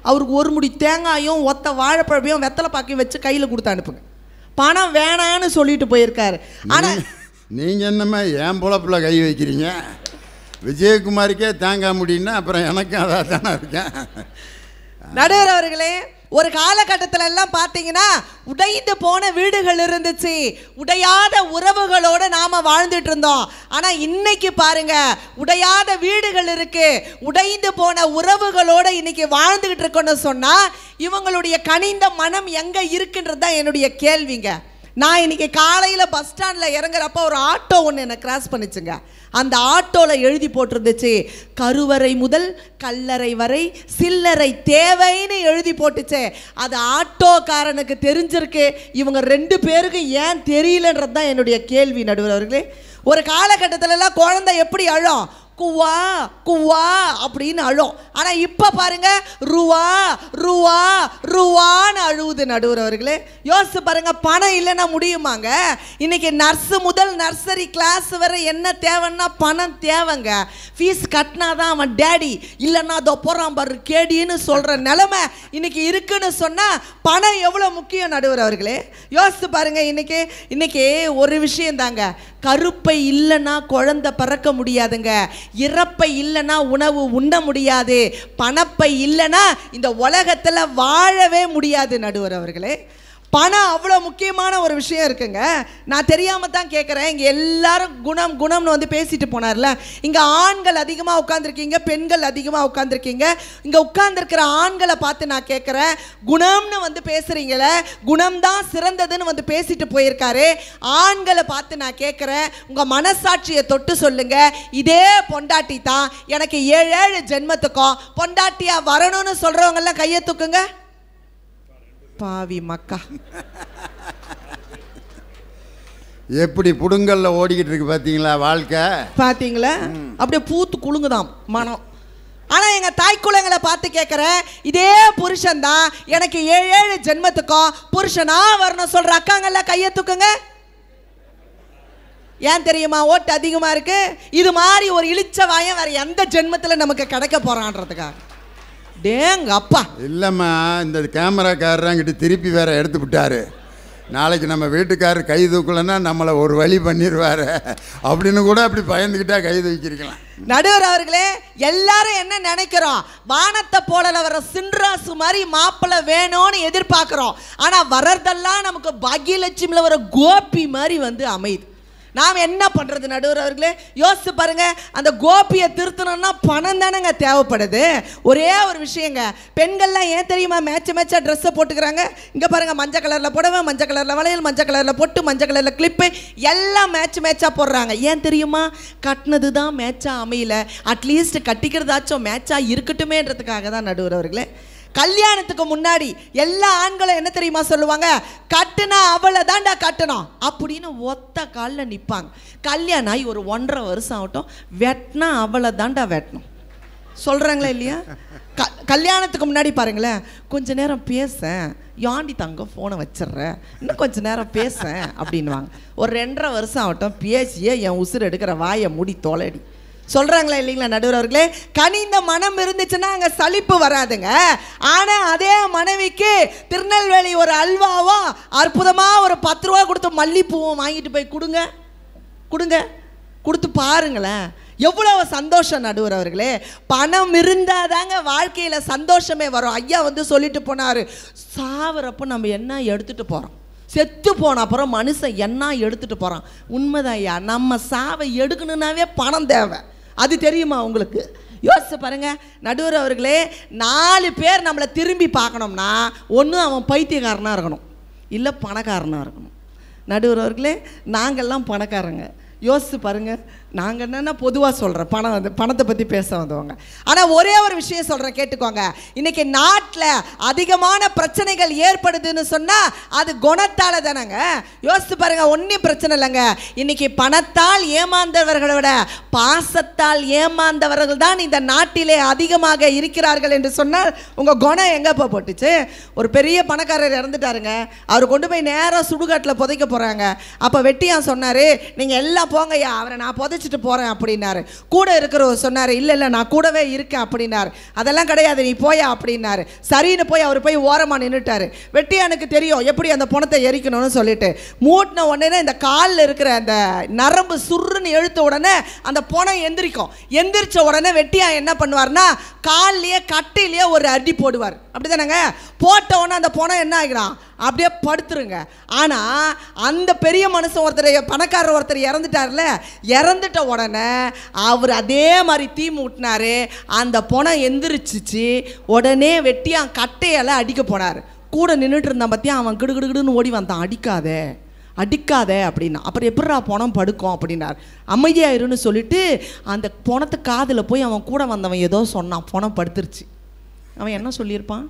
C: அவருக்கு ஒரு முடி தேங்காயும் ஒத்த வாழைப்பழமையும் வெத்தலை பாக்கையும் வச்சு கையில் கொடுத்து அனுப்புங்க, பணம் வேணான்னு சொல்லிட்டு போயிருக்காரு. ஆனால்
A: நீங்கள் என்னம்மா என் பொழப்பில் கை வைக்கிறீங்க? விஜயகுமாருக்கே தேங்காய் முடியுன்னா அப்புறம் எனக்கும் அதாக தானே இருக்கேன்.
C: நடுவர் அவர்களே, ஒரு காலகட்டத்தில் எல்லாம் பார்த்தீங்கன்னா உடைந்து போன வீடுகள் இருந்துச்சு, உடையாத உறவுகளோடு நாம் வாழ்ந்துட்டு இருந்தோம். ஆனால் இன்னைக்கு பாருங்க, உடையாத வீடுகள் இருக்கு, உடைந்து போன உறவுகளோடு இன்னைக்கு வாழ்ந்துகிட்டு இருக்கோன்னு சொன்னால் இவங்களுடைய கனிந்த மனம் எங்கே இருக்குன்றது தான் என்னுடைய கேள்விங்க. நான் இன்னைக்கு காலையில் பஸ் ஸ்டாண்டில் இறங்குறப்ப ஒரு ஆட்டோ ஒன்று என்னை கிராஸ் பண்ணிச்சுங்க. அந்த ஆட்டோவில் எழுதி போட்டிருந்துச்சு, கருவறை முதல் கல்லறை வரை சில்லறை தேவைன்னு எழுதி போட்டுச்சு. அது ஆட்டோக்காரனுக்கு தெரிஞ்சிருக்கு, இவங்க 2 பேருக்கு ஏன் தெரியலன்றது தான் என்னுடைய கேள்வி. நடுவர் அவர்களே, ஒரு காலகட்டத்திலலாம் குழந்தை எப்படி அழும், குவா குவா அப்படின்னு அழும். ஆனால் இப்போ பாருங்க, ருவா ருவா ருவான்னு அழுவுது. நடுவர் அவர்களே, யோசிச்சு பாருங்க, பணம் இல்லைன்னா முடியுமாங்க? இன்னைக்கு நர்ஸு முதல் நர்சரி கிளாஸ் வரை என்ன தேவைன்னா பணம் தேவைங்க. ஃபீஸ் கட்டினா தான் அவன் டேடி, இல்லைன்னா அதோ போகிறான் பாரு கேடின்னு சொல்கிற நிலைமை இன்னைக்கு இருக்குன்னு சொன்னால் பணம் எவ்வளோ முக்கியம். நடுவர் அவர்களே, யோசிச்சு பாருங்க. இன்னைக்கு ஒரு விஷயம் தாங்க, கருப்பை இல்லைன்னா குழந்தை பிறக்க முடியாதுங்க, இறப்பை இல்லைன்னா உணவு உண்ண முடியாது, பணப்பை இல்லைன்னா இந்த உலகத்தில் வாழவே முடியாது. நடுவர் அவர்களே, பணம் அவ்வளோ முக்கியமான ஒரு விஷயம் இருக்குங்க. நான் தெரியாமல் தான் கேட்குறேன். இங்கே எல்லாரும் குணம் குணம்னு வந்து பேசிட்டு போனார்ல. இங்கே ஆண்கள் அதிகமாக உட்காந்துருக்கீங்க, பெண்கள் அதிகமாக உட்காந்துருக்கீங்க. இங்கே உட்காந்துருக்கிற ஆண்களை பார்த்து நான் கேட்குறேன், குணம்னு வந்து பேசுகிறீங்களே, குணம்தான் சிறந்ததுன்னு வந்து பேசிட்டு போயிருக்காரு. ஆண்களை பார்த்து நான் கேட்குறேன், உங்கள் மனசாட்சியை தொட்டு சொல்லுங்க, இதே பொண்டாட்டி தான் எனக்கு 7 ஜென்மத்துக்கும் பொண்டாட்டியா வரணும்னு சொல்றவங்கெல்லாம் கையை தூக்குங்க. பாவி மக்கா,
A: எப்படி புடுங்கல்ல ஓடிக்கிட்டு இருக்கு பாத்தீங்களா வாழ்க்கை?
C: பாத்தீங்களா? அப்படியே பூத்து குலுங்குதாம் மனம். ஆனா எங்க தாய் குலங்களை பார்த்து கேட்கிறேன், இதே புருஷன் தான் எனக்கு 7 ஜென்மத்துக்கும் புருஷனா வரணும் சொல்ற அக்காங்கெல்லாம் கையை தூக்குங்க. ஏன் தெரியுமா? ஓட்டு அதிகமா இருக்கு. இது மாதிரி ஒரு இழிச்ச வாயம் வேற எந்த ஜென்மத்துல நமக்கு கிடைக்க போறான்றதுக்காக. டேங்க அப்பா
A: இல்லைம்மா, இந்த கேமராக்காரங்கிட்ட திருப்பி வேற எடுத்து விட்டாரு. நாளைக்கு நம்ம வீட்டுக்காரர் கை தூக்கலன்னா நம்மளை ஒரு வழி பண்ணிடுவாரு அப்படின்னு கூட அப்படி பயந்துக்கிட்டா கை தூக்கிருக்கலாம்.
C: நடுவர் அவர்களே, எல்லாரும் என்ன நினைக்கிறோம்? வானத்தை போல வர சின்ராசு மாதிரி மாப்பிள்ளை வேணும்னு எதிர்பார்க்கிறோம். ஆனா வர்றதெல்லாம் நமக்கு பாக்கியலட்சுமியில் வர கோபி மாதிரி வந்து அமையுது. நாம் என்ன பண்ணுறது நடுவர் அவர்களே? யோசிச்சு பாருங்க. அந்த கோபியை திருத்தணும்னா பணம் தானேங்க தேவைப்படுது. ஒரே ஒரு விஷயங்க, பெண்கள்லாம் ஏன் தெரியுமா மேட்சா ட்ரெஸ்ஸை போட்டுக்கிறாங்க? இங்கே பாருங்க, மஞ்சள் கலரில் புடவை, மஞ்சள் கலரில் வளையல், மஞ்சள் கலரில் பொட்டு, மஞ்சள் கலரில் கிளிப்பு, எல்லாம் மேட்சா போடுறாங்க. ஏன் தெரியுமா? கட்டினது தான் மேட்சா அமையல, அட்லீஸ்ட் கட்டிக்கிறதாச்சும் மேட்சா இருக்கட்டுமேன்றதுக்காக தான் நடுவர் அவர்களே. கல்யாணத்துக்கு முன்னாடி எல்லா ஆண்களும் என்ன தெரியுமா சொல்லுவாங்க? கட்டுனா அவளை தாண்டா கட்டணும் அப்படின்னு ஒத்த காலில் நிற்பாங்க. கல்யாணம் ஆகி ஒரு 1.5 வருஷம் ஆகட்டும், வெட்டினா அவளை தாண்டா வெட்டணும் சொல்கிறாங்களா இல்லையா? கல்யாணத்துக்கு முன்னாடி பாருங்களேன், கொஞ்ச நேரம் பேசேன், யாண்டி தங்க ஃபோனை வச்சிட்றேன், இன்னும் கொஞ்ச நேரம் பேசேன் அப்படின்வாங்க. ஒரு 2.5 வருஷம் ஆகட்டும், பேசியே என் உசுறு எடுக்கிற வாயை மூடி தோலடி சொல்றாங்களா இல்லைங்களா நடுவர் அவர்களே? கனிந்த மனம் இருந்துச்சுன்னா அங்க சலிப்பு வராதுங்க. ஆனா அதே மனைவிக்கு திருநெல்வேலி ஒரு அல்வாவும் அற்புதமா ஒரு 10 ரூபா கொடுத்து மல்லிப்பூவும் வாங்கிட்டு போய் கொடுத்து பாருங்களேன், எவ்வளவு சந்தோஷம் நடுவர் அவர்களே. பணம் இருந்தாதாங்க வாழ்க்கையில சந்தோஷமே வரும். ஐயா வந்து சொல்லிட்டு போனாரு, சாவரப்போ நம்ம என்ன எடுத்துட்டு போறோம், செத்து போன அப்புறம் மனுஷன் என்ன எடுத்துட்டு போறான். உண்மைதான் ஐயா, நம்ம சாவை எடுக்கணும்னாவே பணம் தேவை. அது தெரியுமா உங்களுக்கு? யோசிச்சு பாருங்க நடுவர் அவர்களே. 4 பேர் நம்மளை திரும்பி பார்க்கணும்னா ஒன்று அவன் பைத்தியக்காரனாக இருக்கணும், இல்லை பணக்காரனாக இருக்கணும். நடுவர் அவர்களே, நாங்கள்லாம் பணக்காரங்க. யோசிச்சு பாருங்க, நாங்கள் என்னென்னா பொதுவாக சொல்கிறேன், பணத்தை பற்றி பேச வந்தவங்க. ஆனால் ஒரே ஒரு விஷயம் சொல்கிறேன், கேட்டுக்கோங்க. இன்றைக்கி நாட்டில் அதிகமான பிரச்சனைகள் ஏற்படுதுன்னு சொன்னால் அது குணத்தால் தானேங்க. யோசிச்சு பாருங்கள், ஒன்றும் பிரச்சனை இல்லைங்க. இன்றைக்கி பணத்தால் ஏமாந்தவர்களை விட பாசத்தால் ஏமாந்தவர்கள் தான் இந்த நாட்டிலே அதிகமாக இருக்கிறார்கள் என்று சொன்னால் உங்கள் குணம் எங்கேப்போ போட்டுச்சு? ஒரு பெரிய பணக்காரர் இறந்துட்டாருங்க, அவர் கொண்டு போய் நேராக சுடுகாட்டில் புதைக்க போகிறாங்க. அப்போ வெட்டியான் சொன்னார், நீங்கள் எல்லாம் போங்கய்யா, அவரை நான் புதைச்சிட்டு போகிறேன் அப்படின்னாரு. கூட இருக்கிறவர் சொன்னார், இல்லை நான் கூடவே இருக்கேன் அப்படின்னாரு. அதெல்லாம் கிடையாது, நீ போயா அப்படின்னாரு. சரின்னு போய் அவர் போய் ஓரமாக நின்றுட்டார். வெட்டியானுக்கு தெரியும் எப்படி அந்த பணத்தை எரிக்கணும்னு சொல்லிட்டு மூட்டின உடனே இந்த காலில் இருக்கிற அந்த நரம்பு சுருன்னு இழுத்த உடனே அந்த பணம் எந்திரிக்கும். எந்திரிச்ச உடனே வெட்டியான் என்ன பண்ணுவார்னா கால்லையே கட்டையிலேயே ஒரு அடி போடுவார். அப்படிதானங்க? போட்ட உடனே அந்த பணம் என்ன ஆகிடும், அப்படியே படுத்துருங்க. ஆனால் அந்த பெரிய மனுஷன் ஒருத்தர், பணக்காரர் ஒருத்தர் இறந்துட்டார்ல, இறந்துட்ட உடனே அவர் அதே மாதிரி தீ மூட்டினாரு, அந்த பணம் எந்திரிச்சிச்சு. உடனே வெட்டியான் கட்டையால் அடிக்க போனார். கூட நின்றுட்டு இருந்தான் பார்த்தியா, அவன் கிடுகிடுன்னு ஓடி வந்தான், அடிக்காத அப்படின்னா. அப்புறம் எப்படிரா பணம் படுக்கும் அப்படின்னார். அமைதியாயிருன்னு சொல்லிட்டு அந்த பணத்து காதில் போய் அவன் கூட வந்தவன் ஏதோ சொன்னான், பணம் படுத்துருச்சு. அவன் என்ன சொல்லியிருப்பான்?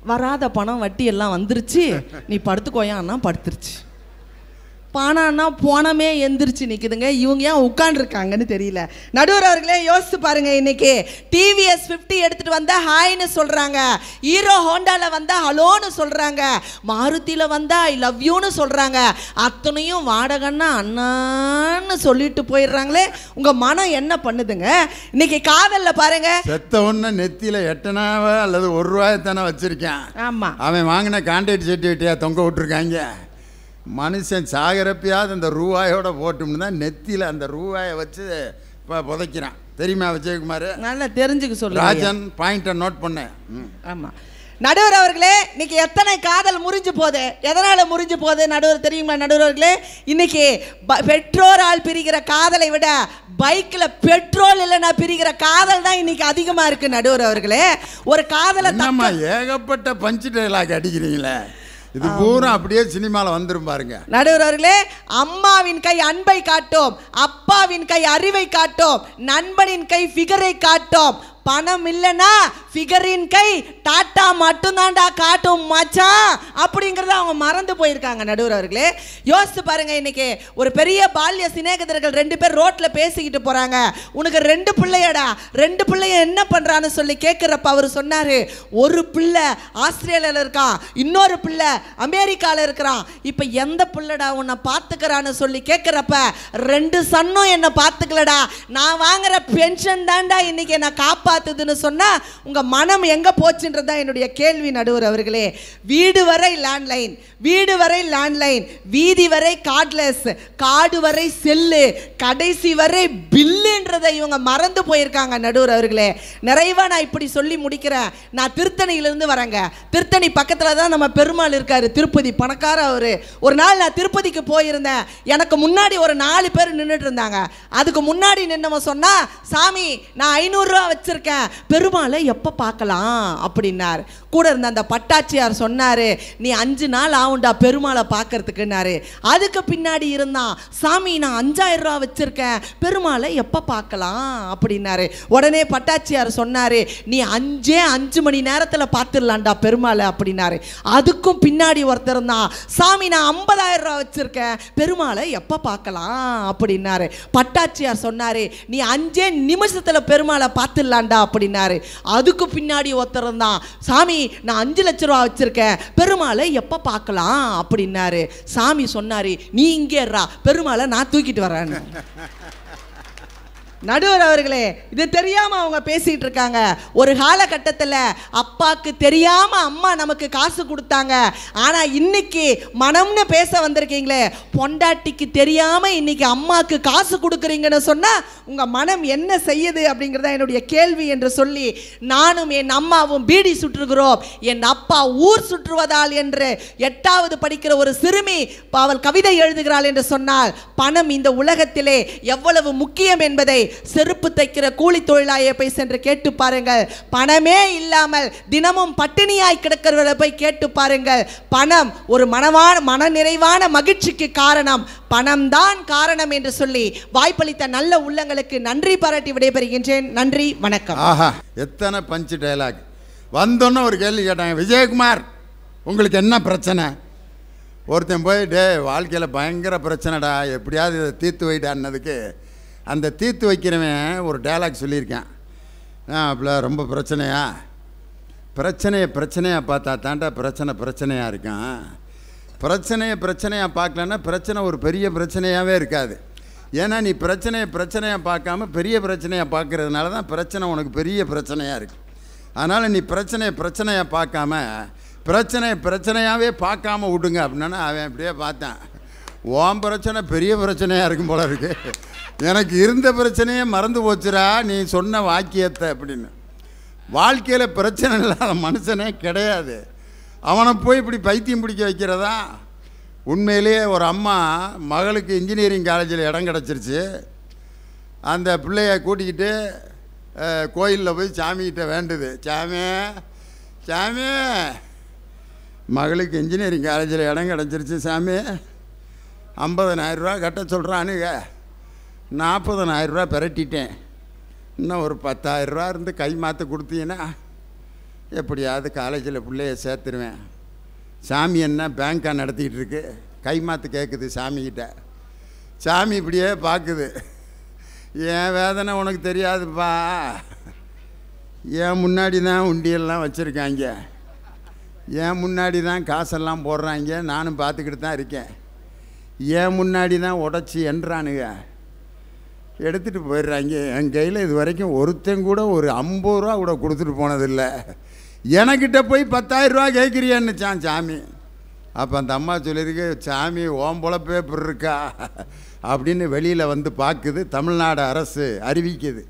C: வராத பணம் வட்டி எல்லாம் வந்துருச்சு, நீ படுத்துக்கோயான்னா படுத்துருச்சு. பணம்னா பணமே எந்திரிச்சு நிற்குதுங்க. இவங்க ஏன் உட்காண்டிருக்காங்கன்னு தெரியல. நடுவர் அவர்களே, யோசிச்சு பாருங்க. இன்னைக்கு டிவிஎஸ் 50 எடுத்துட்டு வந்தா ஹாய்னு சொல்றாங்க, ஹீரோ ஹோண்டாவில் வந்தா ஹலோன்னு சொல்றாங்க, மாருதியில் வந்தா ஐ லவ் யூன்னு சொல்றாங்க. அத்தனையும் வாடகைன்னா அண்ணான்னு சொல்லிட்டு போயிடுறாங்களே. உங்க மனம் என்ன பண்ணுதுங்க? இன்னைக்கு காதல்ல பாருங்க,
A: செத்த ஒன்று நெத்தியில் 8 அல்லது 1 ரூபாயத்தானே வச்சிருக்கேன்.
C: ஆமா,
A: அவன் வாங்கின கான்ட்ராக்ட் சர்டிஃபிகேட்டையா தொங்க விட்டுருக்காங்க. மனுஷன் சாகிறப்பயாவது அந்த ரூபாயோட போட்டோம்னு தான் நெத்தியில் அந்த ரூபாயை வச்சு இப்போ புதைக்கிறான். தெரியுமா விஜயகுமார்?
C: நல்லா தெரிஞ்சுக்க சொல்லுங்க.
A: ராஜன் பாயிண்ட்டை நோட் பண்ணேன்.
C: ஆமாம் நடுவர் அவர்களே, இன்னைக்கு எத்தனை காதல் முறிஞ்சு போகுது? எதனால் முறிஞ்சு போகுது நடுவர் தெரியுமா? நடுவர் அவர்களே, இன்னைக்கு பெற்றோரால் பிரிகிற காதலை விட பைக்கில் பெட்ரோல் இல்லைன்னா பிரிகிற காதல் தான் இன்னைக்கு அதிகமாக இருக்கு. நடுவர் அவர்களே, ஒரு காதலை
A: நம்ம ஏகப்பட்ட பஞ்சு டைலாக் அடிக்கிறீங்களே, இது பூரா அப்படியே சினிமாவில் வந்துரும் பாருங்க.
C: நடுவர் அவர்களே, அம்மாவின் கை அன்பை காட்டும், அப்பாவின் கை அறிவை காட்டும், நண்பனின் கை ஃபிகரை காட்டும், பணம் இல்லைன்னா ஃபிகரின் கை டாட்டா மட்டும்தான்டா காட்டும் மச்சான் அப்படிங்கிறத அவங்க மறந்து போயிருக்காங்க. நடுவர் அவர்களே, யோசித்து பாருங்க. இன்னைக்கு ஒரு பெரிய பால்ய சிநேகிதர்கள் 2 பேர் ரோட்ல பேசிக்கிட்டு போறாங்க. உனக்கு 2 பிள்ளையடா, 2 பிள்ளைய என்ன பண்றான்னு சொல்லி கேட்கிறப்ப அவர் சொன்னாரு, ஒரு பிள்ளை ஆஸ்திரேலியாவில் இருக்கான், இன்னொரு பிள்ளை அமெரிக்காவில் இருக்கிறான். இப்ப எந்த பிள்ளைடா உன்னை பார்த்துக்கிறான்னு சொல்லி கேட்கிறப்ப 2 சன்னும் என்ன பார்த்துக்கலடா, நான் வாங்குற பென்ஷன் தான்டா இன்னைக்கு என்ன காப்பாத்துதுன்னு சொன்னா உங்க மனம் எங்க போச்சுன்றதா என்னுடைய கேள்வி. நடுவர் அவர்களே, வீடு வரை லேண்ட்லைன், வீடு வரை லேண்ட்லைன், வீதி வரை கார்ட்லெஸ், காடு வரை செல்லு, கடைசி வரை பில்லுன்றதை இவங்க மறந்து போயிருக்காங்க. நடுவர் அவர்களே, நிறைவா நான் இப்படி சொல்லி முடிக்கிறேன். நான் திருத்தணியிலிருந்து வரேங்க. திருத்தணி பக்கத்துல தான் நம்ம பெருமாள் இருக்காரு, திருப்பதி பணக்கார அவரு. ஒரு நாள் நான் திருப்பதிக்கு போயிருந்தேன். எனக்கு முன்னாடி ஒரு 4 பேர் நின்றுட்டு இருந்தாங்க. அதுக்கு முன்னாடி நின்னவன் சொன்னா, சாமி நான் 500 ரூபா வச்சிருக்கேன், பெருமாளை எப்ப பார்க்கலாம் அப்படின்னாரு. கூட இருந்த அந்த பட்டாச்சியார் சொன்னாரு, நீ 5 நாள் ஆகுண்டா பெருமாளை பார்க்கறதுக்குன்னாரு. அதுக்கு பின்னாடி இருந்தான், சாமி நான் 5000 ரூபா வச்சிருக்கேன், பெருமாளை எப்ப பார்க்கலாம் அப்படின்னாரு. உடனே பட்டாச்சியார் சொன்னாரு, நீ 5 மணி நேரத்துல பார்த்துடலாம்டா பெருமாளை அப்படின்னாரு. அதுக்கும் பின்னாடி ஒருத்தர் தான், சாமி நான் 50000 ரூபா வச்சிருக்கேன், பெருமாளை எப்ப பார்க்கலாம் அப்படின்னாரு. பட்டாச்சியார் சொன்னாரு, நீ 5 நிமிஷத்துல பெருமாளை பார்த்துடலாம்டா அப்படின்னாரு. அதுக்கு பின்னாடி ஒருத்தர் தான், சாமி நான் 5 லட்சம் ரூபா வச்சிருக்கேன், பெருமாளை எப்ப பார்க்கலாம் அப்படின்னாரு. சாமி சொன்னாரு, நீ இங்கே பெருமாளை நான் தூக்கிட்டு வரேன்னு. நடுவர் அவர்களே, இது தெரியாம அவங்க பேசிட்டு இருக்காங்க. ஒரு காலகட்டத்தில் அப்பாக்கு தெரியாம அம்மா நமக்கு காசு கொடுத்தாங்க. ஆனா இன்னைக்கு மனம்னு பேச வந்திருக்கீங்களே, பொண்டாட்டிக்கு தெரியாம இன்னைக்கு அம்மாக்கு காசு கொடுக்குறீங்கன்னு சொன்னா உங்க மனம் என்ன செய்யுது அப்படிங்கிறத என்னுடைய கேள்வி என்று சொல்லி, நானும் என் அம்மாவும் பீடி சுற்றுகிறோம், என் அப்பா ஊர் சுற்றுவதால் என்று 8வது படிக்கிற ஒரு சிறுமி அவள் கவிதை எழுதுகிறாள் என்று சொன்னால், பணம் இந்த உலகத்திலே எவ்வளவு முக்கியம் என்பதை செருப்பு தைக்கிற கூலி தொழிலாளியை போய் சென்று கேட்டு பாருங்கள். பணமே இல்லாமல் தினமும் பட்டினியாய் கிடக்கிறவர்களை போய் கேட்டு பாருங்கள். பணம் ஒரு மன நிறைவான மகிழ்ச்சிக்கு காரணம், பணம்தான் காரணம் என்று சொல்லி வாய்ப்பளித்த நல்ல உள்ளங்களுக்கு நன்றி பாராட்டி விடைபெறுகின்றேன். நன்றி, வணக்கம்.
A: ஆஹா, எத்தனை பஞ்சு டயலாக். வந்தோன்னு ஒரு கேள்வி கேட்டாங்க, விஜயகுமார் உங்களுக்கு என்ன பிரச்சனை? ஒருத்தன் போய், டே வாழ்க்கையில் பயங்கர பிரச்சனைடா, எப்படியாவது இதை தீர்த்து வைடான்னதுக்கு அந்த தீர்த்து வைக்கிறவன் ஒரு டயலாக் சொல்லியிருக்கேன். அப்போ ரொம்ப பிரச்சனையா? பிரச்சனையாக பார்த்தா தாண்டா பிரச்சனையாக இருக்கான். பிரச்சனையாக பார்க்கலன்னா பிரச்சனை ஒரு பெரிய பிரச்சனையாகவே இருக்காது. ஏன்னா நீ பிரச்சனையாக பார்க்காம பெரிய பிரச்சனையாக பார்க்கறதுனால தான் பிரச்சனை உனக்கு பெரிய பிரச்சனையாக இருக்குது. அதனால் நீ பிரச்சனையாக பார்க்காம பிரச்சனையாகவே பார்க்காம விடுங்க அப்படின்னா அவன் அப்படியே பார்த்தான், ஓம் பிரச்சனை பெரிய பிரச்சனையாக இருக்கும் போல இருக்கு, எனக்கு இருந்த பிரச்சனையே மறந்து போச்சுரா நீ சொன்ன வாக்கியத்தை அப்படின்னு. வாழ்க்கையில் பிரச்சனை இல்லாத மனுஷனே கிடையாது. அவனை போய் இப்படி பைத்தியம் பிடிக்க வைக்கிறதா? உண்மையிலேயே ஒரு அம்மா மகளுக்கு இன்ஜினியரிங் காலேஜில் இடம் கிடச்சிருச்சு. அந்த பிள்ளைய கூட்டிக்கிட்டு கோயிலில் போய் சாமிகிட்ட வேண்டுது, சாமி மகளுக்கு இன்ஜினியரிங் காலேஜில் இடம் கிடச்சிருச்சு சாமி, 50,000 ரூபா கட்ட சொல்கிறானுங்க, 40,000 ரூபா பிரட்டிட்டேன், இன்னும் ஒரு 10,000 ரூபா இருந்து கை மாற்ற கொடுத்தீங்கன்னா எப்படியாவது காலேஜில் பிள்ளைய சேர்த்துருவேன். சாமி என்ன பேங்காக நடத்திக்கிட்டு இருக்கு, கை மாற்று கேட்குது சாமிக்கிட்ட. சாமி இப்படியே பார்க்குது, என் வேதனை உனக்கு தெரியாதுப்பா, என் முன்னாடி தான் உண்டியெல்லாம் வச்சுருக்காங்க, என் முன்னாடி தான் காசெல்லாம் போடுறாங்க, நானும் பார்த்துக்கிட்டு தான் இருக்கேன், என் முன்னாடி தான் உடச்சி என்றானுங்க எடுத்துகிட்டு போயிடுறாங்க. என் கையில் இது வரைக்கும் ஒருத்தன் கூட ஒரு 50 ரூபா கூட கொடுத்துட்டு போனதில்லை, எனக்கிட்ட போய் 10,000 ரூபா கேட்குறியான்னுச்சான் சாமி. அப்போ அந்த அம்மா சொல்லியிருக்கு, சாமி ஓம் பொழப்பே இருக்கா அப்படின்னு வெளியில் வந்து பார்க்குது. தமிழ்நாடு அரசு அறிவிக்குது,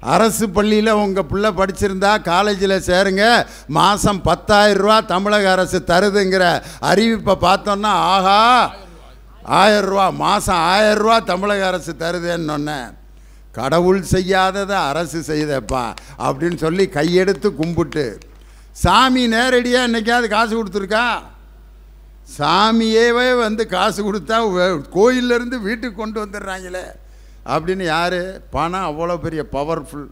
A: அரசு பள்ளியில் உங்கள் பிள்ளை படிச்சிருந்தா காலேஜில் சேருங்க, மாதம் 10,000 ரூபா தமிழக அரசு தருதுங்கிற அறிவிப்பை பார்த்தோன்னா ஆஹா 1000 ரூபா மாதம் 1000 ரூபா தமிழக அரசு தருதுன்னு சொன்னேன். கடவுள் செய்யாததை அரசு செய்தப்பா அப்படின்னு சொல்லி கையெடுத்து கும்பிட்டு, சாமி நேரடியாக என்னைக்காவது காசு கொடுத்துருக்கா? சாமியேவே வந்து காசு கொடுத்தா கோயிலேருந்து வீட்டுக்கு கொண்டு வந்துடுறாங்களே அப்படின்னு யார்? பணம் அவ்வளோ பெரிய பவர்ஃபுல்.